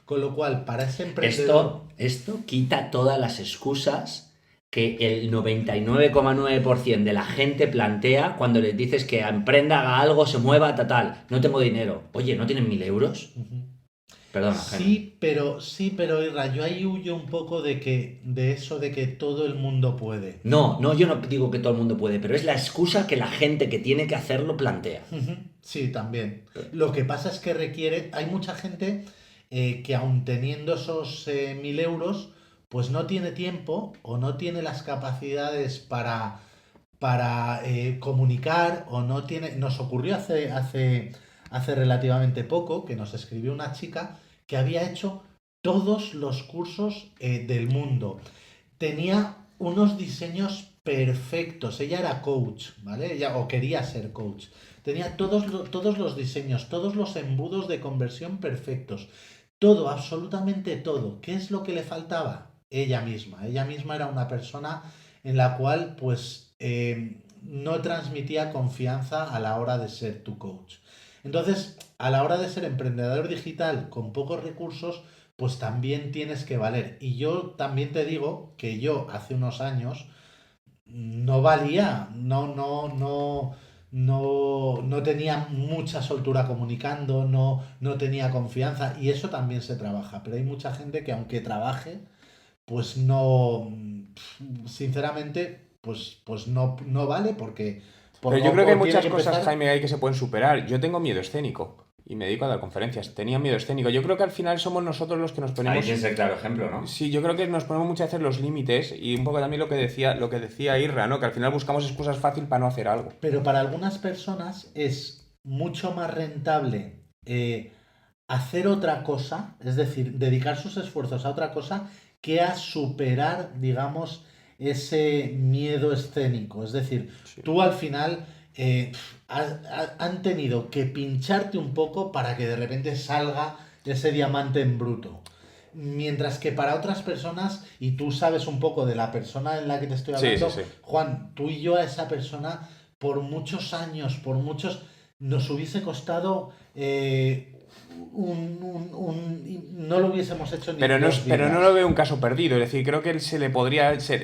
Con lo cual, para ese emprendedor... Esto quita todas las excusas que el 99,9% de la gente plantea cuando les dices que emprenda, haga algo, se mueva, tal. No tengo dinero. Oye, ¿no tienen 1.000 euros? Perdona, Jaime. Sí, pero Irra, yo ahí huyo un poco de eso de que todo el mundo puede. No, yo no digo que todo el mundo puede, pero es la excusa que la gente que tiene que hacerlo plantea. Sí, también. Lo que pasa es que hay mucha gente que aun teniendo esos 1.000 euros, pues no tiene tiempo o no tiene las capacidades para comunicar o no tiene... Nos ocurrió hace relativamente poco que nos escribió una chica que había hecho todos los cursos del mundo. Tenía unos diseños perfectos. Ella era coach, ¿vale? O quería ser coach. Tenía todos los diseños, todos los embudos de conversión perfectos. Todo, absolutamente todo. ¿Qué es lo que le faltaba? Ella misma. Ella misma era una persona en la cual, pues, no transmitía confianza a la hora de ser tu coach. Entonces, a la hora de ser emprendedor digital con pocos recursos, pues también tienes que valer. Y yo también te digo que yo hace unos años no valía, no tenía mucha soltura comunicando, no tenía confianza y eso también se trabaja. Pero hay mucha gente que aunque trabaje, pues no, sinceramente, pues no vale porque... Pero yo creo que hay muchas cosas, Jaime, ahí que se pueden superar. Yo tengo miedo escénico y me dedico a dar conferencias. Tenía miedo escénico. Yo creo que al final somos nosotros los que nos ponemos... Ahí tienes el claro ejemplo, ¿no? Sí, yo creo que nos ponemos muchas veces los límites y un poco también lo que decía Irra, ¿no? Que al final buscamos excusas fácil para no hacer algo. Pero para algunas personas es mucho más rentable hacer otra cosa, es decir, dedicar sus esfuerzos a otra cosa que a superar, digamos, ese miedo escénico. Es decir, sí. Tú al final han tenido que pincharte un poco para que de repente salga ese diamante en bruto. Mientras que para otras personas, y tú sabes un poco de la persona en la que te estoy hablando, sí. Juan, tú y yo a esa persona, por muchos años, nos hubiese costado... no lo hubiésemos hecho ni pero no lo veo un caso perdido, es decir, creo que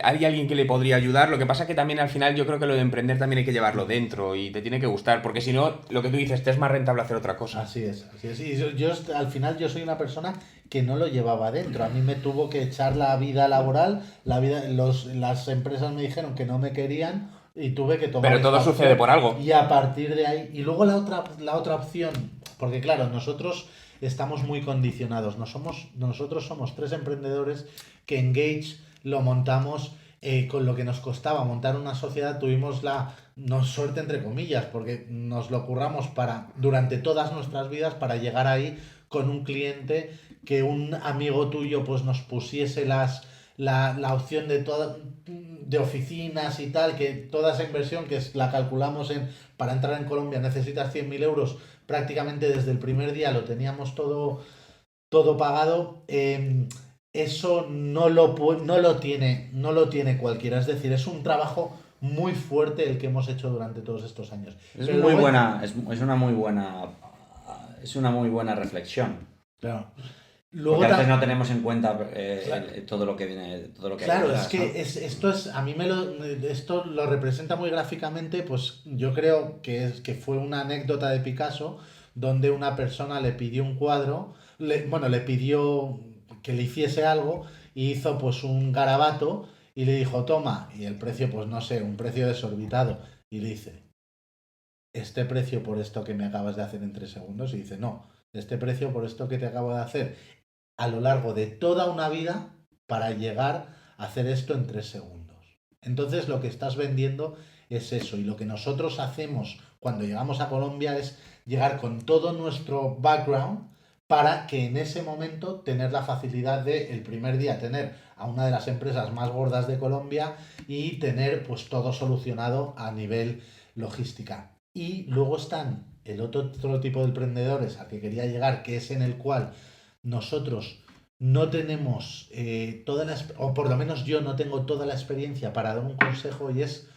hay alguien que le podría ayudar. Lo que pasa es que también al final yo creo que lo de emprender también hay que llevarlo dentro y te tiene que gustar, porque si no, lo que tú dices, te es más rentable hacer otra cosa. Así es. Y yo al final yo soy una persona que no lo llevaba dentro. A mí me tuvo que echar la vida laboral, las empresas me dijeron que no me querían y tuve que tomar... Pero todo sucede por algo. Y a partir de ahí... Y luego la otra opción, porque claro, nosotros estamos muy condicionados. Nosotros somos 3 emprendedores que Engage lo montamos con lo que nos costaba montar una sociedad. Tuvimos no suerte entre comillas, porque nos lo curramos durante todas nuestras vidas para llegar ahí con un cliente que un amigo tuyo pues nos pusiese la opción de oficinas y tal, que toda esa inversión que la calculamos para entrar en Colombia necesitas 100.000 euros, prácticamente desde el primer día lo teníamos todo pagado. Eso no lo tiene cualquiera, es decir, es un trabajo muy fuerte el que hemos hecho durante todos estos años. Es una muy buena reflexión. Claro. Luego porque a veces no tenemos en cuenta todo lo que viene, todo lo que claro, hay detrás, es que a mí esto lo representa muy gráficamente. Pues yo creo que fue una anécdota de Picasso donde una persona le pidió un cuadro, le pidió que le hiciese algo y hizo pues un garabato y le dijo, toma, y el precio, pues no sé, un precio desorbitado, y le dice, este precio por esto que me acabas de hacer en 3 segundos, y dice, no, este precio por esto que te acabo de hacer a lo largo de toda una vida para llegar a hacer esto en 3 segundos. Entonces lo que estás vendiendo es eso, y lo que nosotros hacemos cuando llegamos a Colombia es llegar con todo nuestro background para que en ese momento tener la facilidad de el primer día tener a una de las empresas más gordas de Colombia y tener pues todo solucionado a nivel logística. Y luego están el otro tipo de emprendedores al que quería llegar, que es en el cual nosotros no tenemos o por lo menos yo no tengo toda la experiencia para dar un consejo, y es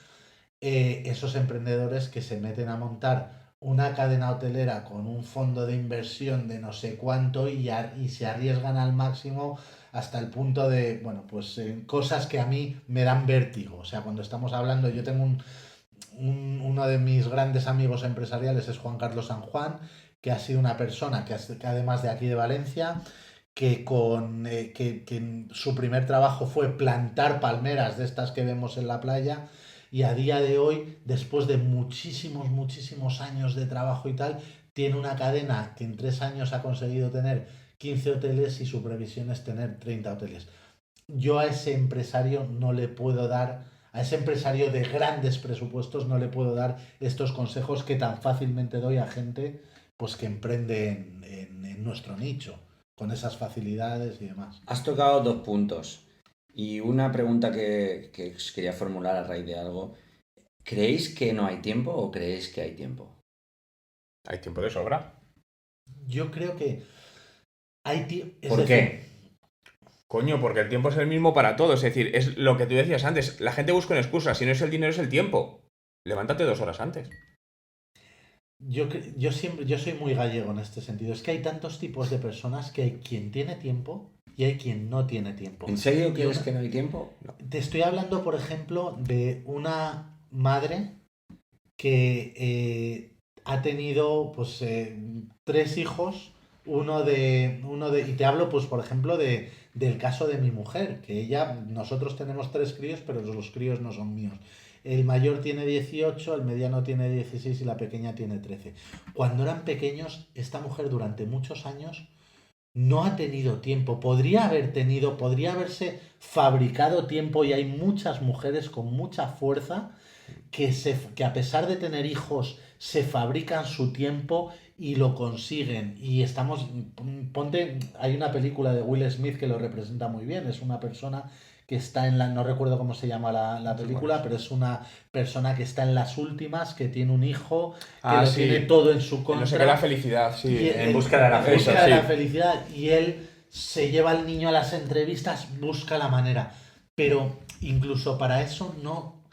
esos emprendedores que se meten a montar una cadena hotelera con un fondo de inversión de no sé cuánto y se arriesgan al máximo hasta el punto de, bueno, pues cosas que a mí me dan vértigo. O sea, cuando estamos hablando, yo tengo uno de mis grandes amigos empresariales es Juan Carlos San Juan, que ha sido una persona que además de aquí de Valencia, que su primer trabajo fue plantar palmeras de estas que vemos en la playa, y a día de hoy, después de muchísimos años de trabajo y tal, tiene una cadena que en 3 años ha conseguido tener 15 hoteles y su previsión es tener 30 hoteles. Yo a ese empresario no le puedo dar, a ese empresario de grandes presupuestos no le puedo dar estos consejos que tan fácilmente doy a gente pues que emprende en nuestro nicho, con esas facilidades y demás. Has tocado 2 puntos y una pregunta que os quería formular a raíz de algo. ¿Creéis que no hay tiempo o creéis que hay tiempo? Hay tiempo de sobra. Yo creo que hay tiempo. ¿Por qué? Coño, porque el tiempo es el mismo para todos. Es decir, es lo que tú decías antes. La gente busca una excusa. Si no es el dinero, es el tiempo. Levántate 2 horas antes. Yo soy muy gallego en este sentido. Es que hay tantos tipos de personas que hay quien tiene tiempo y hay quien no tiene tiempo. ¿En serio crees que no hay tiempo? No. Te estoy hablando, por ejemplo, de una madre que ha tenido pues 3 hijos, y te hablo pues por ejemplo del caso de mi mujer, que nosotros tenemos 3 críos, pero los críos no son míos. El mayor tiene 18, el mediano tiene 16 y la pequeña tiene 13. Cuando eran pequeños, esta mujer durante muchos años no ha tenido tiempo. Podría haberse fabricado tiempo, y hay muchas mujeres con mucha fuerza que a pesar de tener hijos se fabrican su tiempo y lo consiguen. Y hay una película de Will Smith que lo representa muy bien. Es una persona que está no recuerdo cómo se llama la película, pero es una persona que está en las últimas, que tiene un hijo, que tiene todo en su contra. No sé qué, la felicidad, sí. En busca de la felicidad. En busca de la felicidad. Y él se lleva al niño a las entrevistas, busca la manera. Pero incluso para eso no.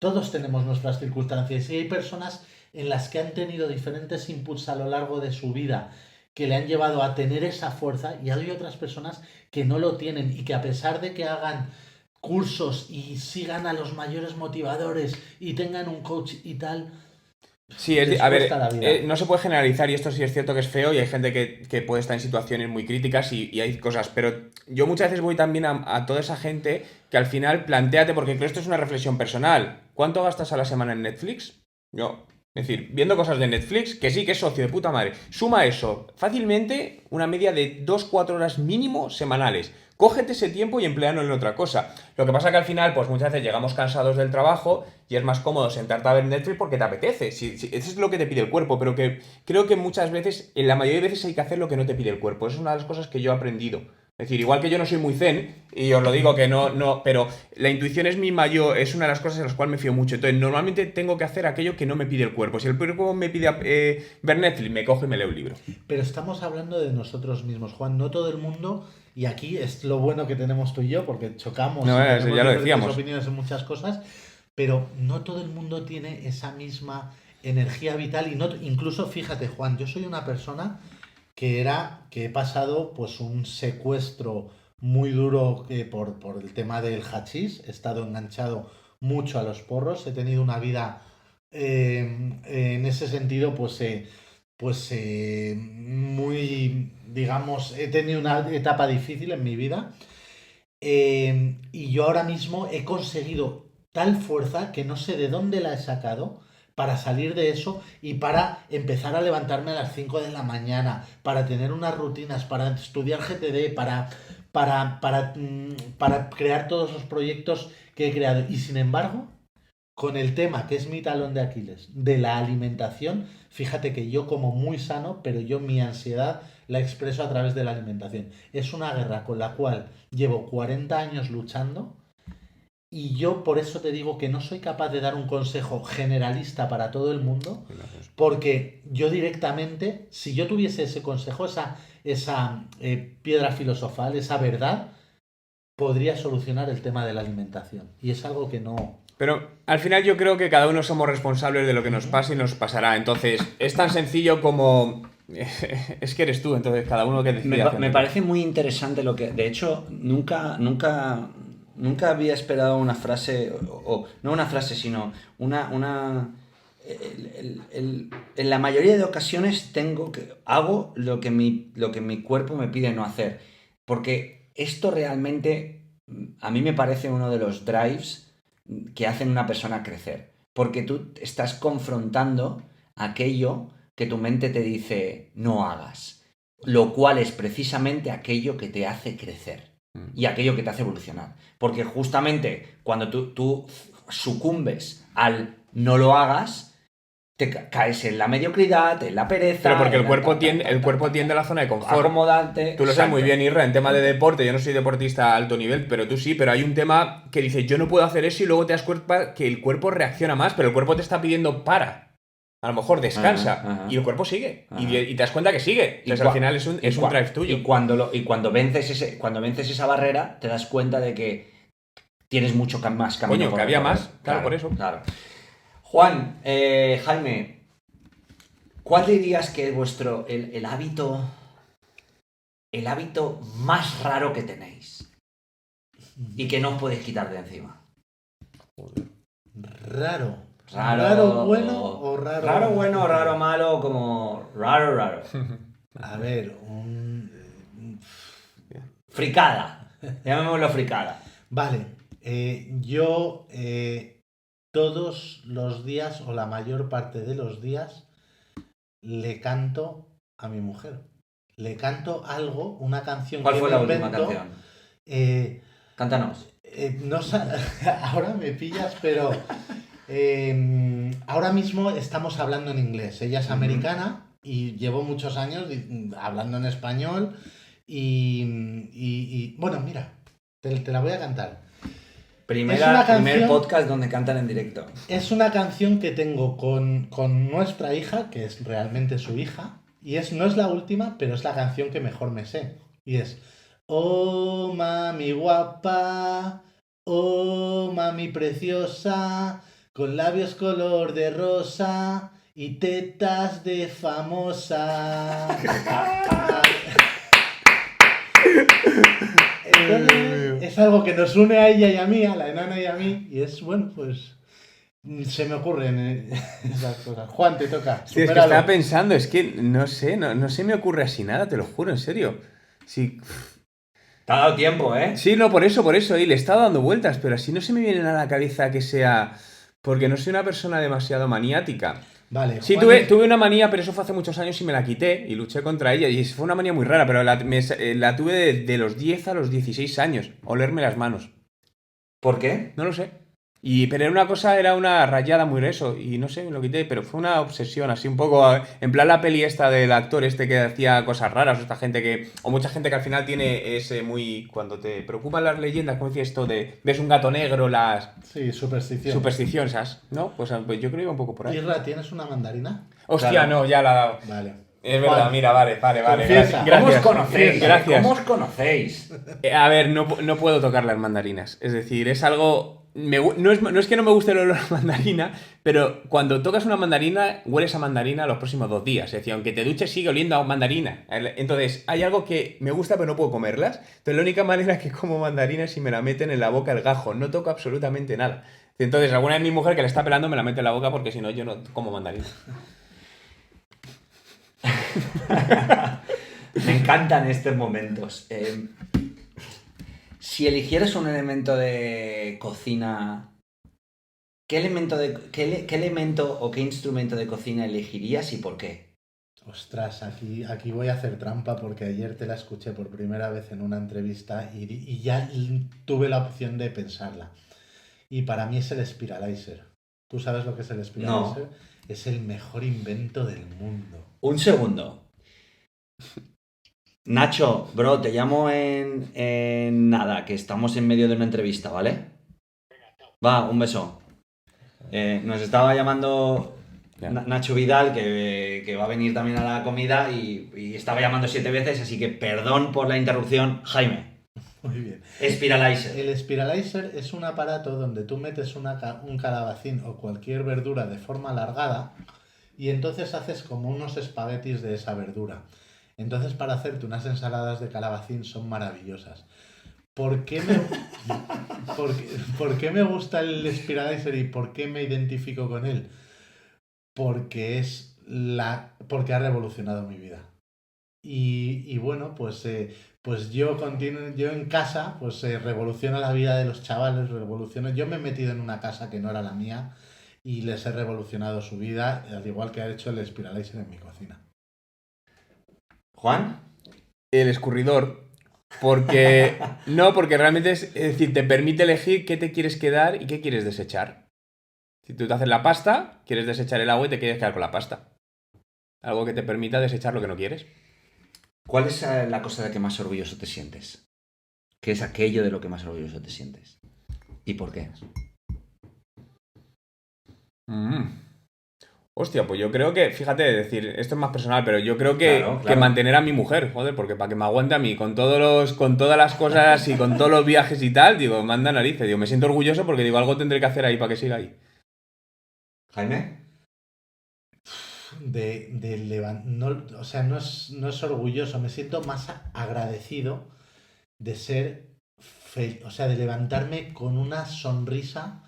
Todos tenemos nuestras circunstancias, y hay personas en las que han tenido diferentes inputs a lo largo de su vida que le han llevado a tener esa fuerza, y hay otras personas que no lo tienen y que a pesar de que hagan cursos y sigan a los mayores motivadores y tengan un coach y tal, sí, a ver, no se puede generalizar, y esto sí es cierto que es feo y hay gente que puede estar en situaciones muy críticas y hay cosas, pero yo muchas veces voy también a toda esa gente que al final plantéate, porque creo que esto es una reflexión personal. ¿Cuánto gastas a la semana en Netflix? Yo, es decir, viendo cosas de Netflix, que sí que es socio de puta madre, suma eso, fácilmente una media de 2-4 horas mínimo semanales. Cógete ese tiempo y empléalo en otra cosa. Lo que pasa que al final, pues muchas veces llegamos cansados del trabajo y es más cómodo sentarte a ver Netflix porque te apetece. Eso es lo que te pide el cuerpo, pero que creo que muchas veces, en la mayoría de veces hay que hacer lo que no te pide el cuerpo. Eso es una de las cosas que yo he aprendido. Es decir, igual que yo no soy muy zen, y os lo digo que no, pero la intuición es es una de las cosas en las cuales me fío mucho. Entonces, normalmente tengo que hacer aquello que no me pide el cuerpo. Si el cuerpo me pide ver Netflix, me cojo y me leo un libro. Pero estamos hablando de nosotros mismos, Juan. No todo el mundo, y aquí es lo bueno que tenemos tú y yo, porque chocamos, ya lo decíamos, opiniones en muchas cosas, pero no todo el mundo tiene esa misma energía vital. Incluso, fíjate, Juan, yo soy una persona que he pasado pues un secuestro muy duro por el tema del hachís. He estado enganchado mucho a los porros, he tenido una vida en ese sentido muy, digamos, he tenido una etapa difícil en mi vida, Y yo ahora mismo he conseguido tal fuerza que no sé de dónde la he sacado para salir de eso y para empezar a levantarme a las 5 de la mañana, para tener unas rutinas, para estudiar GTD, para crear todos los proyectos que he creado. Y sin embargo, con el tema que es mi talón de Aquiles, de la alimentación, fíjate que yo como muy sano, pero yo mi ansiedad la expreso a través de la alimentación. Es una guerra con la cual llevo 40 años luchando. Y yo por eso te digo que no soy capaz de dar un consejo generalista para todo el mundo, porque yo directamente, si yo tuviese ese consejo, esa piedra filosofal, esa verdad, podría solucionar el tema de la alimentación. Y es algo que no... Pero al final yo creo que cada uno somos responsables de lo que nos pasa y nos pasará. Entonces, es tan sencillo como... Es que eres tú, entonces cada uno que decide. Me parece muy interesante lo que... De hecho, nunca había esperado una frase, o no una frase, sino en la mayoría de ocasiones hago lo que mi cuerpo me pide no hacer. Porque esto realmente a mí me parece uno de los drives que hacen una persona crecer. Porque tú estás confrontando aquello que tu mente te dice no hagas. Lo cual es precisamente aquello que te hace crecer. Y aquello que te hace evolucionar. Porque justamente cuando tú sucumbes al no lo hagas, te caes en la mediocridad, en la pereza. Pero porque el cuerpo tiende a la zona de confort. Acomodante. Tú lo sabes muy bien, Irra, en tema de deporte. Yo no soy deportista a alto nivel, pero tú sí. Pero hay un tema que dices, yo no puedo hacer eso, y luego te das cuenta que el cuerpo reacciona más, pero el cuerpo te está pidiendo para. A lo mejor descansa, ajá. Y el cuerpo sigue. Y te das cuenta que sigue. Entonces al final es un drive tuyo. Y cuando vences esa barrera, te das cuenta de que tienes mucho más camino. Coño, que había más. Claro, por eso. Claro. Juan, Jaime, ¿cuál dirías que es el hábito más raro que tenéis? Y que no os podéis quitar de encima. Raro bueno o raro... Raro bueno o raro malo, como raro. A ver, Fricada. Llamémoslo fricada. Vale, yo todos los días o la mayor parte de los días le canto a mi mujer. Le canto algo, una canción. ¿Cuál que fue me la última invento. canción? Cántanos. Ahora me pillas, pero ahora mismo estamos hablando en inglés. Ella es americana y llevo muchos años hablando en español y bueno, mira, te la voy a cantar. Primer podcast donde cantan en directo. Es una canción que tengo con nuestra hija, que es realmente su hija, y no es la última, pero es la canción que mejor me sé. Y es: oh mami guapa, oh mami preciosa, con labios color de rosa y tetas de famosa. Entonces, es algo que nos une a ella y a mí, a la enana y a mí, y es, bueno, pues se me ocurren esas cosas. Juan, te toca. Sí, es que estaba pensando, es que no se me ocurre así nada, te lo juro, en serio. Sí. Te ha dado tiempo, ¿eh? Sí, no, por eso, y le he estado dando vueltas, pero así no se me viene nada a la cabeza que sea... Porque no soy una persona demasiado maniática. Vale. Sí, tuve una manía, pero eso fue hace muchos años y me la quité y luché contra ella. Y fue una manía muy rara, pero la tuve de los 10 a los 16 años. Olerme las manos. ¿Por qué? No lo sé. Pero era una rayada muy grueso y no sé, me lo quité, pero fue una obsesión, así un poco, en plan la peli esta del actor que hacía cosas raras, o mucha gente que al final tiene ese muy, cuando te preocupan las leyendas, como decía esto ves un gato negro, Sí, superstición. ¿sabes? ¿No? Pues yo creo que iba un poco por ahí. Irra, ¿tienes una mandarina? Hostia, Claro. No, ya la he dado. Vale. Es verdad, mira, vale. Confiesa. ¿Cómo os Gracias. conocéis? Gracias. ¿Cómo os conocéis? A ver, no puedo tocar las mandarinas. Es decir, es algo... No es que no me guste el olor a mandarina, pero cuando tocas una mandarina, hueles a mandarina los próximos 2 días. Es decir, aunque te duches, sigue oliendo a mandarina. Entonces, hay algo que me gusta, pero no puedo comerlas. Entonces, la única manera que como mandarina es si me la meten en la boca el gajo. No toco absolutamente nada. Entonces, alguna vez mi mujer que le está pelando me la mete en la boca porque si no, yo no como mandarina. Me encantan estos momentos. Si eligieras un elemento de cocina, ¿qué elemento o qué instrumento de cocina elegirías y por qué? Ostras, aquí voy a hacer trampa porque ayer te la escuché por primera vez en una entrevista y ya tuve la opción de pensarla. Y para mí es el Spiralizer. ¿Tú sabes lo que es el Spiralizer? No. Es el mejor invento del mundo. Un segundo. Nacho, bro, te llamo en nada, que estamos en medio de una entrevista, ¿vale? Va, un beso. Nos estaba llamando Nacho Vidal, que va a venir también a la comida y estaba llamando 7 veces, así que perdón por la interrupción. Jaime, Muy bien. Spiralizer. El Spiralizer es un aparato donde tú metes un calabacín o cualquier verdura de forma alargada y entonces haces como unos espaguetis de esa verdura. Entonces para hacerte unas ensaladas de calabacín son maravillosas. ¿Por qué por qué me gusta el Spiralizer y por qué me identifico con él? Porque porque ha revolucionado mi vida. Y bueno, pues yo en casa, pues revoluciono la vida de los chavales, yo me he metido en una casa que no era la mía y les he revolucionado su vida, al igual que ha hecho el Spiralizer en mi cocina. ¿Juan? El escurridor. Porque. No, porque realmente es decir, te permite elegir qué te quieres quedar y qué quieres desechar. Si tú te haces la pasta, quieres desechar el agua y te quieres quedar con la pasta. Algo que te permita desechar lo que no quieres. ¿Cuál es la cosa de que más orgulloso te sientes? ¿Qué es aquello de lo que más orgulloso te sientes? ¿Y por qué? Hostia, pues yo creo que, fíjate, decir, esto es más personal, pero yo creo que, Claro. que mantener a mi mujer, joder, porque para que me aguante a mí con con todas las cosas y con todos los viajes y tal, digo, manda narices, digo, me siento orgulloso porque digo, algo tendré que hacer ahí para que siga ahí. ¿Jaime? O sea, no es orgulloso, me siento más agradecido de ser, o sea, de levantarme con una sonrisa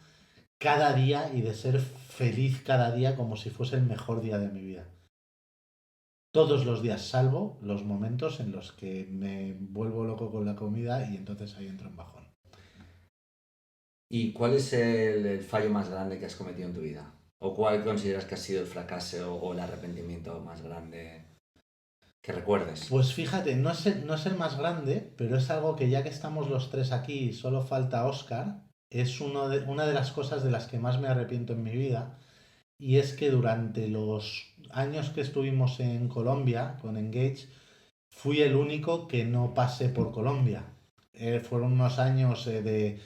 cada día y de ser feliz cada día como si fuese el mejor día de mi vida. Todos los días, salvo los momentos en los que me vuelvo loco con la comida y entonces ahí entro en bajón. ¿Y cuál es el fallo más grande que has cometido en tu vida? ¿O cuál consideras que ha sido el fracaso o el arrepentimiento más grande que recuerdes? Pues fíjate, no es el más grande, pero es algo que ya que estamos los tres aquí y solo falta Óscar, es una de las cosas de las que más me arrepiento en mi vida, y es que durante los años que estuvimos en Colombia con Engage, fui el único que no pasé por Colombia. Fueron unos años de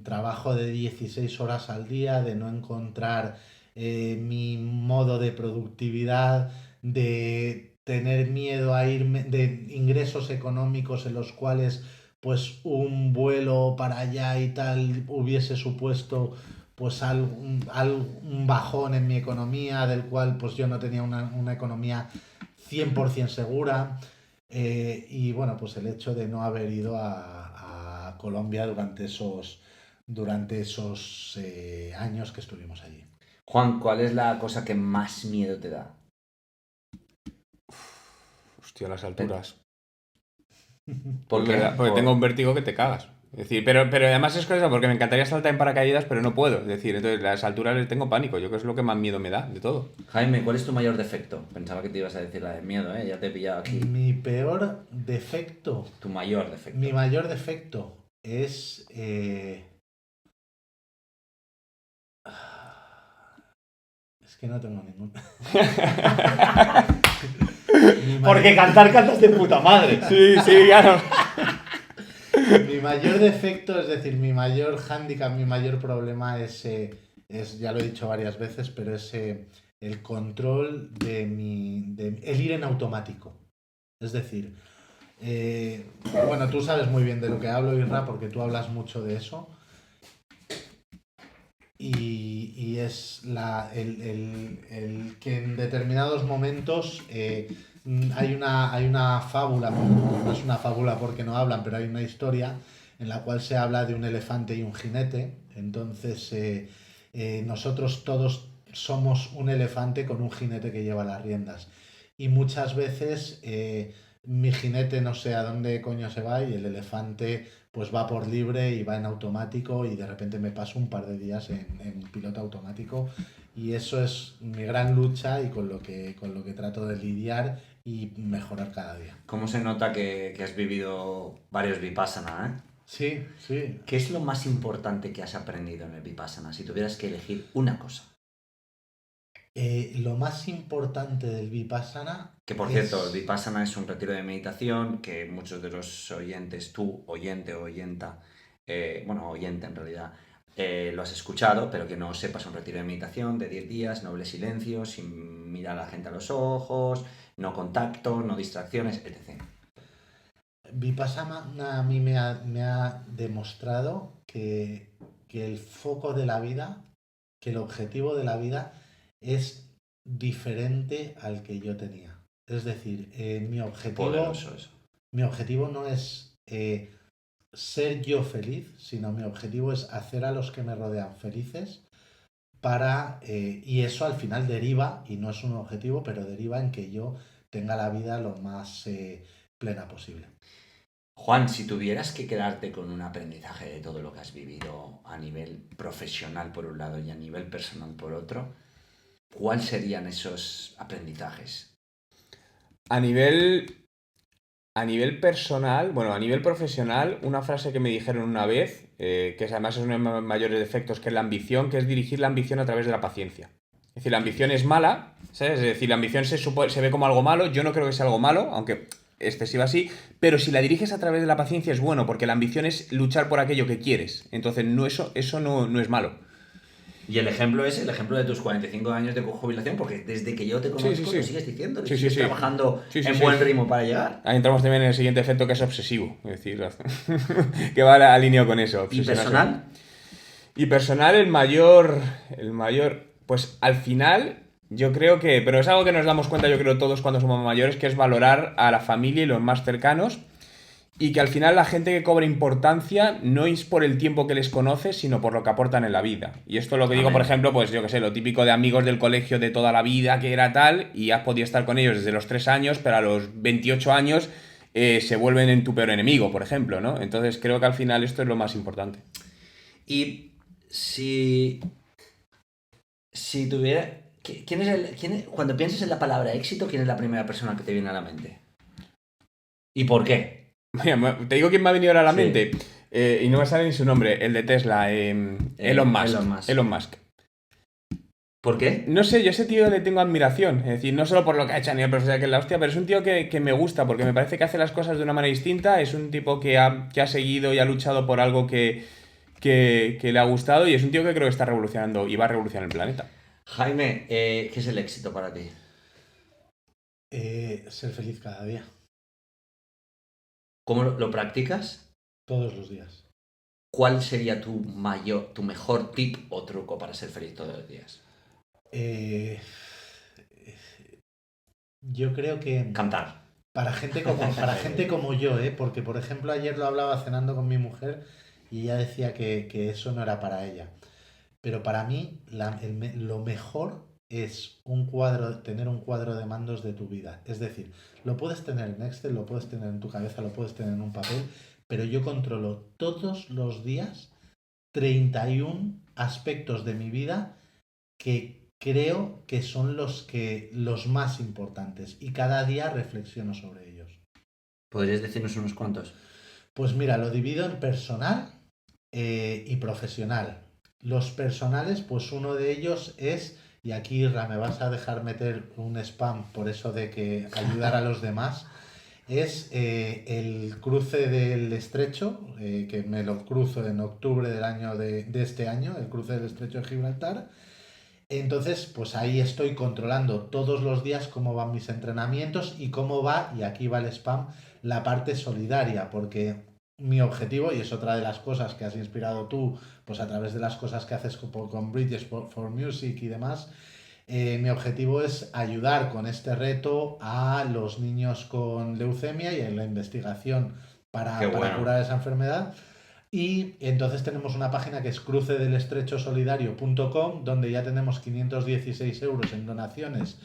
trabajo de 16 horas al día, de no encontrar mi modo de productividad, de tener miedo a irme, de ingresos económicos en los cuales pues un vuelo para allá y tal hubiese supuesto pues un bajón en mi economía, del cual pues yo no tenía una economía 100% segura. Y bueno, pues el hecho de no haber ido a Colombia durante esos años que estuvimos allí. Juan, ¿cuál es la cosa que más miedo te da? Hostia, las alturas. ¿Por qué? Porque tengo un vértigo que te cagas. Es decir, pero además es cosa porque me encantaría saltar en paracaídas, pero no puedo. Es decir, entonces las alturas les tengo pánico. Yo creo que es lo que más miedo me da de todo. Jaime, ¿cuál es tu mayor defecto? Pensaba que te ibas a decir la de miedo, ¿eh? Ya te he pillado aquí. Mi peor defecto. Tu mayor defecto. Mi mayor defecto es... Es que no tengo ningún... Porque cantas de puta madre. Sí, claro. Mi mayor defecto, es decir, mi mayor hándicap, mi mayor problema es, ya lo he dicho varias veces, pero es el control el ir en automático. Es decir, bueno, tú sabes muy bien de lo que hablo, Isra, porque tú hablas mucho de eso. Y es el que en determinados momentos hay una fábula, no es una fábula porque no hablan, pero hay una historia en la cual se habla de un elefante y un jinete. Entonces nosotros todos somos un elefante con un jinete que lleva las riendas. Y muchas veces mi jinete no sé a dónde coño se va y el elefante pues va por libre y va en automático y de repente me paso un par de días en piloto automático y eso es mi gran lucha y con lo que trato de lidiar y mejorar cada día. ¿Cómo se nota que has vivido varios Vipassana, eh? Sí, sí. ¿Qué es lo más importante que has aprendido en el Vipassana? Si tuvieras que elegir una cosa. Lo más importante del Vipassana Que por cierto, el Vipassana es un retiro de meditación que muchos de los oyentes, tú, oyente o oyenta, oyente en realidad, lo has escuchado, pero que no sepas, un retiro de meditación de 10 días, noble silencio, sin mirar a la gente a los ojos, no contacto, no distracciones, etc. Vipassana a mí me ha demostrado que el foco de la vida, que el objetivo de la vida es diferente al que yo tenía. Es decir, mi Poderoso eso. objetivo no es ser yo feliz, sino mi objetivo es hacer a los que me rodean felices y eso al final deriva, y no es un objetivo, pero deriva en que yo tenga la vida lo más plena posible. Juan, si tuvieras que quedarte con un aprendizaje de todo lo que has vivido a nivel profesional por un lado y a nivel personal por otro, ¿cuáles serían esos aprendizajes? A nivel personal, a nivel profesional, una frase que me dijeron una vez, que además es uno de mis mayores defectos, que es la ambición, que es dirigir la ambición a través de la paciencia. Es decir, la ambición es mala, ¿sabes? Es decir, la ambición se ve como algo malo, yo no creo que sea algo malo, aunque excesiva sí, pero si la diriges a través de la paciencia es bueno, porque la ambición es luchar por aquello que quieres. Entonces, eso no es malo. Y el ejemplo es el ejemplo de tus 45 años de jubilación, porque desde que yo te conozco lo sigues diciendo, sigues trabajando en buen ritmo para llegar. Ahí entramos también en el siguiente efecto, que es obsesivo, es decir, que va alineado con eso. ¿Y personal? Y personal, el mayor, pues al final, yo creo que, pero es algo que nos damos cuenta, yo creo todos cuando somos mayores, que es valorar a la familia y los más cercanos. Y que al final la gente que cobra importancia no es por el tiempo que les conoces, sino por lo que aportan en la vida. Y esto es lo que digo, por ejemplo, pues yo que sé, lo típico de amigos del colegio de toda la vida, que era tal, y has podido estar con ellos desde los 3 años, pero a los 28 años se vuelven en tu peor enemigo, por ejemplo, ¿no? Entonces creo que al final esto es lo más importante. Y si tuviera... cuando piensas en la palabra éxito, ¿quién es la primera persona que te viene a la mente? ¿Y por qué? Mira, te digo quién me ha venido ahora a la mente. Y no me sale ni su nombre, el de Tesla, Elon Musk. ¿Por qué? No sé, yo a ese tío le tengo admiración. Es decir, no solo por lo que ha hecho a nivel profesional, que es la hostia, pero es un tío que me gusta, porque me parece que hace las cosas de una manera distinta. Es un tipo que ha seguido y ha luchado por algo que le ha gustado, y es un tío que creo que está revolucionando y va a revolucionar el planeta. Jaime, ¿qué es el éxito para ti? Ser feliz cada día. ¿Cómo lo practicas? Todos los días. ¿Cuál sería tu mejor tip o truco para ser feliz todos los días? Yo creo que... Cantar. Para gente como yo, porque por ejemplo ayer lo hablaba cenando con mi mujer y ella decía que eso no era para ella. Pero para mí lo mejor es tener un cuadro de mandos de tu vida. Es decir, lo puedes tener en Excel, lo puedes tener en tu cabeza, lo puedes tener en un papel, pero yo controlo todos los días 31 aspectos de mi vida que creo que son los más importantes y cada día reflexiono sobre ellos. ¿Podrías decirnos unos cuantos? Pues mira, lo divido en personal y profesional. Los personales, pues uno de ellos es, y aquí Irra me vas a dejar meter un spam por eso de que ayudar a los demás, es el cruce del Estrecho, que me lo cruzo en octubre de este año, el cruce del Estrecho de Gibraltar. Entonces, pues ahí estoy controlando todos los días cómo van mis entrenamientos y cómo va, y aquí va el spam, la parte solidaria, porque mi objetivo, y es otra de las cosas que has inspirado tú, pues a través de las cosas que haces con Bridges for Music y demás, mi objetivo es ayudar con este reto a los niños con leucemia y en la investigación para curar esa enfermedad. Y entonces tenemos una página que es crucedelestrecho-solidario.com, donde ya tenemos 516 euros en donaciones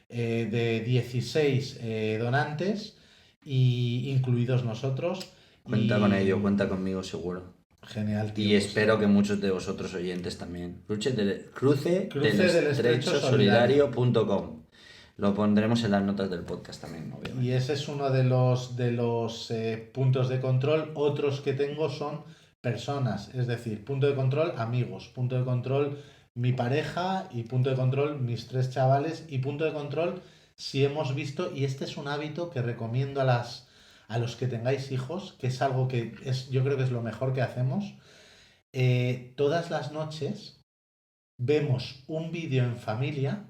de 16 donantes, y incluidos nosotros. Cuenta con ello, cuenta conmigo seguro. Genial, tío. Y espero que muchos de vosotros oyentes también. Cruce del estrecho solidario.com. Lo pondremos en las notas del podcast también, obviamente. Y ese es uno de los puntos de control. Otros que tengo son personas, es decir, punto de control amigos, punto de control mi pareja y punto de control mis 3 chavales y punto de control si hemos visto, y este es un hábito que recomiendo a los que tengáis hijos, que es algo que yo creo que es lo mejor que hacemos. Todas las noches vemos un vídeo en familia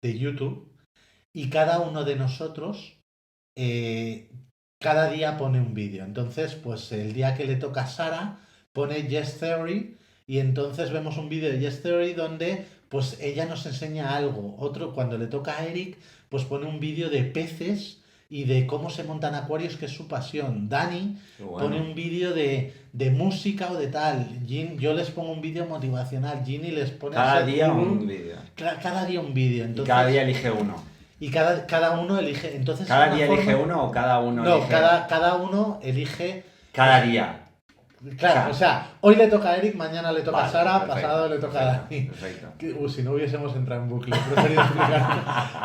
de YouTube y cada uno de nosotros cada día pone un vídeo. Entonces, pues el día que le toca a Sara, pone Yes Theory y entonces vemos un vídeo de Yes Theory donde pues ella nos enseña algo. Otro, cuando le toca a Eric, pues pone un vídeo de peces y de cómo se montan acuarios, que es su pasión. Dani pone un vídeo de música o de tal. Yo les pongo un vídeo motivacional. Ginny les pone... Cada día un vídeo. Cada día un vídeo. Y cada día elige uno. Y cada uno elige... Entonces, ¿Cada día elige uno o cada uno no, elige...? cada uno elige... Cada día. Claro, o sea, hoy le toca a Eric, mañana le toca a Sara, perfecto, pasado le toca a Dani. Perfecto. Si no hubiésemos entrado en bucle, prefiero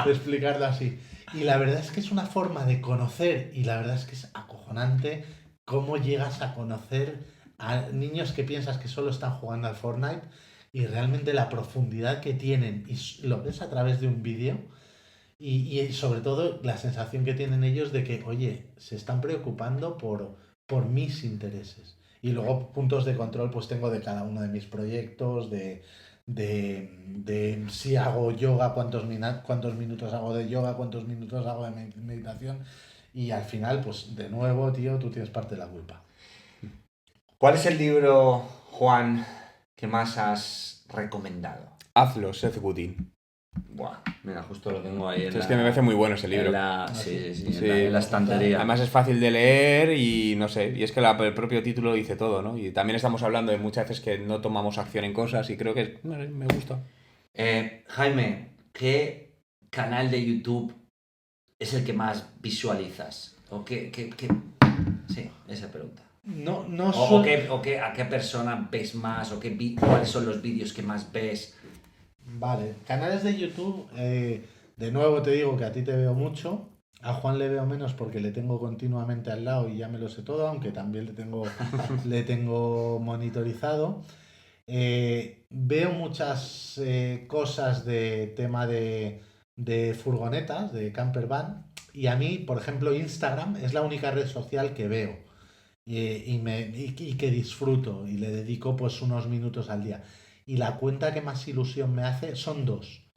explicarlo así. Y la verdad es que es una forma de conocer, y la verdad es que es acojonante cómo llegas a conocer a niños que piensas que solo están jugando al Fortnite y realmente la profundidad que tienen, y lo ves a través de un vídeo. Y sobre todo la sensación que tienen ellos de que, oye, se están preocupando por mis intereses. Y luego puntos de control pues tengo de cada uno de mis proyectos, de si hago yoga, cuántos minutos hago de yoga, cuántos minutos hago de meditación. Y al final, pues de nuevo, tío, tú tienes parte de la culpa. ¿Cuál es el libro, Juan, que más has recomendado? Hazlo, Seth Godin. Buah, mira, justo lo tengo ahí Es que me parece muy bueno ese libro. Sí, Sí, en la estantería. Además es fácil de leer y no sé, y es que el propio título dice todo, ¿no? Y también estamos hablando de muchas veces que no tomamos acción en cosas y creo que me gusta. Jaime, ¿qué canal de YouTube es el que más visualizas? ¿O qué? Sí, esa pregunta. ¿A qué persona ves más? ¿Cuáles son los vídeos que más ves? Vale, canales de YouTube, de nuevo te digo que a ti te veo mucho, a Juan le veo menos porque le tengo continuamente al lado y ya me lo sé todo, aunque también le tengo monitorizado. Veo muchas cosas de tema de furgonetas, de camper van, y a mí, por ejemplo, Instagram es la única red social que veo y que disfruto y le dedico pues unos minutos al día. Y la cuenta que más ilusión me hace son 2.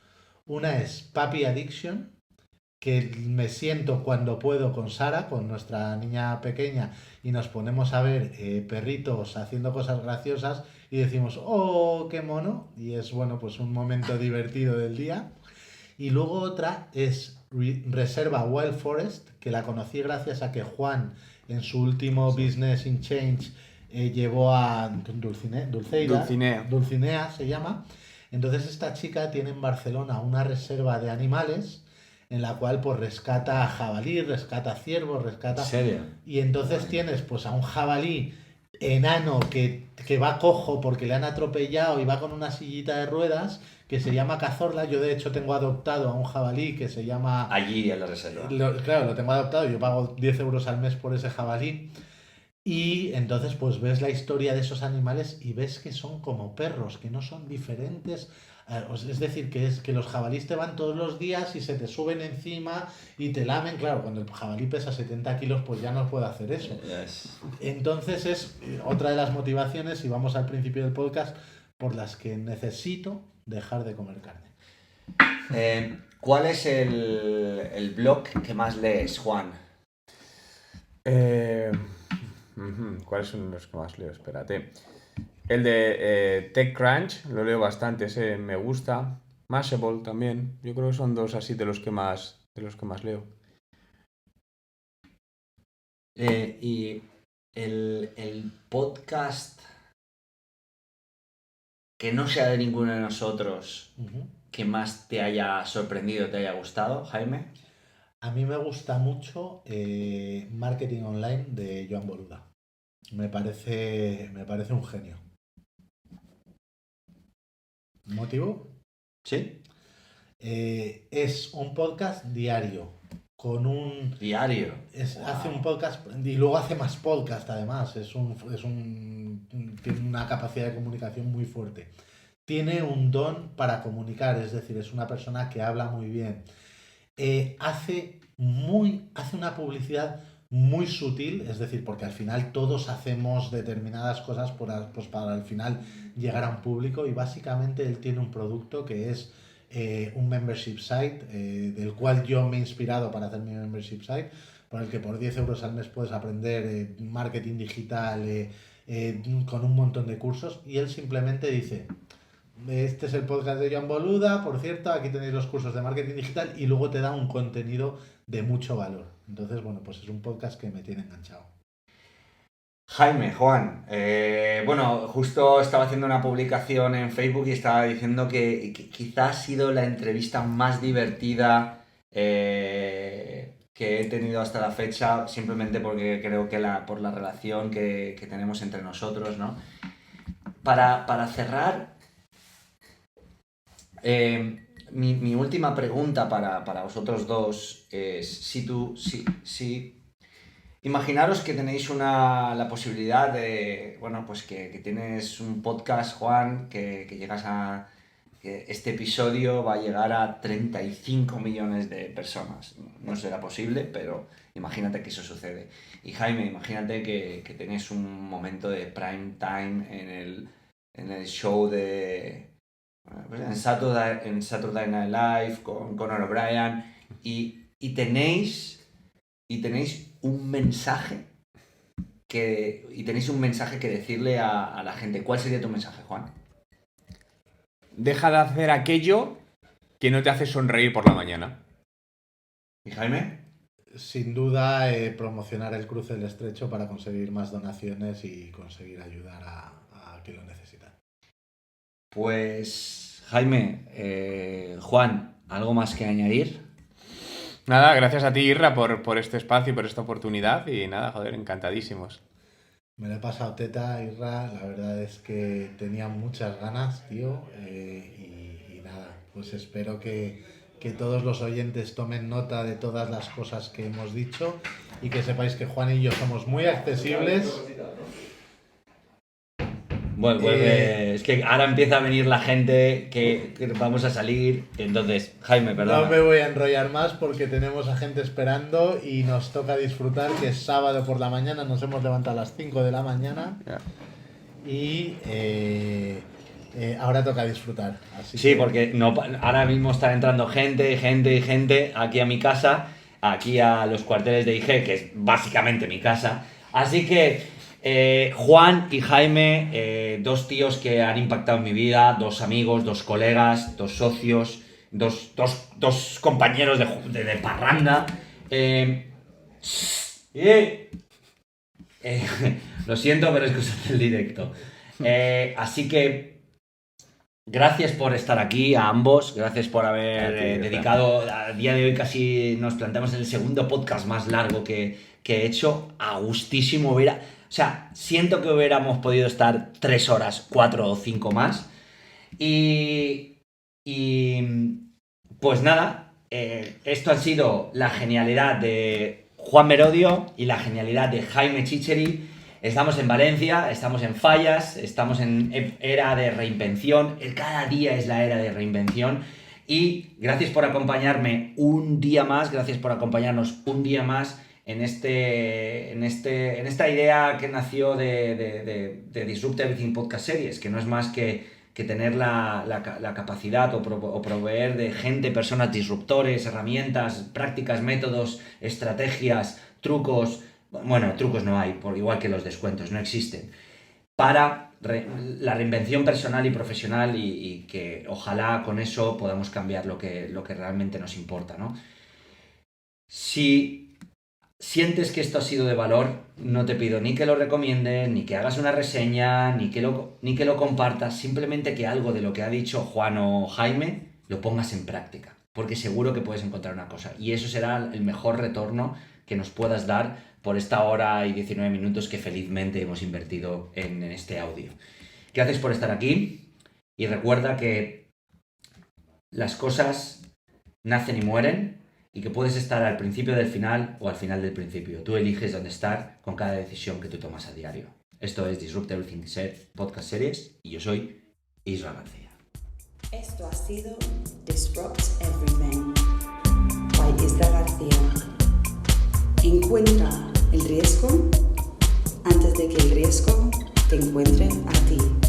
Una es Papi Addiction, que me siento cuando puedo con Sara, con nuestra niña pequeña, y nos ponemos a ver perritos haciendo cosas graciosas y decimos, ¡oh, qué mono! Y es, bueno, pues un momento divertido del día. Y luego otra es Reserva Wild Forest, que la conocí gracias a que Juan, en su último Business in Change, llevó a Dulcinea se llama. Entonces esta chica tiene en Barcelona una reserva de animales en la cual pues rescata jabalí, rescata ciervos, rescata... ¿En serio? Y entonces tienes pues a un jabalí enano que va cojo porque le han atropellado y va con una sillita de ruedas que se llama Cazorla. Yo de hecho tengo adoptado a un jabalí que se llama... Allí en la reserva. Claro, lo tengo adoptado, yo pago 10 euros al mes por ese jabalí. Y entonces pues ves la historia de esos animales y ves que son como perros, que no son diferentes. Es decir, que los jabalíes te van todos los días y se te suben encima y te lamen. Claro, cuando el jabalí pesa 70 kilos pues ya no puede hacer eso. Yes. Entonces es otra de las motivaciones, y vamos al principio del podcast, por las que necesito dejar de comer carne. ¿Cuál es el blog que más lees, Juan? ¿Cuáles son los que más leo? Espérate. El de TechCrunch, lo leo bastante, ese me gusta. Mashable también. Yo creo que son 2 así de los que más leo. Y el podcast que no sea de ninguno de nosotros, que más te haya sorprendido, te haya gustado, Jaime. A mí me gusta mucho Marketing Online de Joan Boluda. Me parece un genio. ¿Motivo? ¿Sí? Es un podcast diario, con un... Diario. Hace un podcast y luego hace más podcast además. Tiene una capacidad de comunicación muy fuerte. Tiene un don para comunicar, es decir, es una persona que habla muy bien. Hace una publicidad muy sutil, es decir, porque al final todos hacemos determinadas cosas pues para al final llegar a un público, y básicamente él tiene un producto que es un membership site, del cual yo me he inspirado para hacer mi membership site, por el que por 10 euros al mes puedes aprender marketing digital con un montón de cursos, y él simplemente dice: este es el podcast de Joan Boluda, por cierto, aquí tenéis los cursos de marketing digital, y luego te da un contenido de mucho valor. Entonces, bueno, pues es un podcast que me tiene enganchado. Jaime, Juan, bueno, justo estaba haciendo una publicación en Facebook y estaba diciendo que quizás ha sido la entrevista más divertida que he tenido hasta la fecha, simplemente porque creo que por la relación que tenemos entre nosotros, ¿no? Para cerrar, mi última pregunta para vosotros dos es imaginaros que tenéis la posibilidad de, bueno, pues que tienes un podcast, Juan, que llegas a... que este episodio va a llegar a 35 millones de personas. No será posible, pero imagínate que eso sucede. Y Jaime, imagínate que tienes un momento de prime time en el show en Saturday Night Live con Conor O'Brien y tenéis un mensaje que decirle a la gente. ¿Cuál sería tu mensaje, Juan? Deja de hacer aquello que no te hace sonreír por la mañana. ¿Y Jaime? Sin duda, promocionar el Cruce del Estrecho para conseguir más donaciones y conseguir ayudar a quien lo necesita. Pues, Jaime, Juan, ¿algo más que añadir? Nada, gracias a ti, Irra, por este espacio y por esta oportunidad. Y nada, joder, encantadísimos. Me lo he pasado teta, Irra. La verdad es que tenía muchas ganas, tío. Y nada, pues espero que todos los oyentes tomen nota de todas las cosas que hemos dicho y que sepáis que Juan y yo somos muy accesibles. Bueno, es que ahora empieza a venir la gente que vamos a salir. Entonces, Jaime, perdón. No me voy a enrollar más porque tenemos a gente esperando y nos toca disfrutar, que es sábado por la mañana, nos hemos levantado a las 5 de la mañana y ahora toca disfrutar. Así Sí, que... porque ahora mismo está entrando gente aquí a mi casa, aquí a los cuarteles de IG, que es básicamente mi casa. Así que... Juan y Jaime, dos tíos que han impactado en mi vida, dos amigos, dos colegas, dos socios, dos compañeros de parranda. Lo siento, pero es que es el directo. Así que gracias por estar aquí a ambos, gracias por haber dedicado, a día de hoy casi nos planteamos en el segundo podcast más largo que he hecho, a gustísimo. O sea, siento que hubiéramos podido estar 3 horas, 4 o 5 más. Y pues nada, esto ha sido la genialidad de Juan Merodio y la genialidad de Jaime Chicheri. Estamos en Valencia, estamos en Fallas, estamos en era de reinvención. Cada día es la era de reinvención. Y gracias por acompañarme un día más, gracias por acompañarnos un día más en esta idea que nació de Disrupt Everything Podcast Series, que no es más que tener la capacidad o proveer de gente, personas, disruptores, herramientas, prácticas, métodos, estrategias, trucos. Bueno, trucos no hay, por igual que los descuentos, no existen. Para la reinvención personal y profesional y que ojalá con eso podamos cambiar lo que realmente nos importa, ¿no? Si sientes que esto ha sido de valor, no te pido ni que lo recomiendes, ni que hagas una reseña, ni que lo compartas, simplemente que algo de lo que ha dicho Juan o Jaime lo pongas en práctica, porque seguro que puedes encontrar una cosa, y eso será el mejor retorno que nos puedas dar por esta hora y 19 minutos que felizmente hemos invertido en este audio. Gracias por estar aquí y recuerda que las cosas nacen y mueren y que puedes estar al principio del final o al final del principio. Tú eliges dónde estar con cada decisión que tú tomas a diario. Esto es Disrupt Everything Podcast Series y yo soy Isra García. Esto ha sido Disrupt Everything by Isra García. Encuentra el riesgo antes de que el riesgo te encuentre a ti.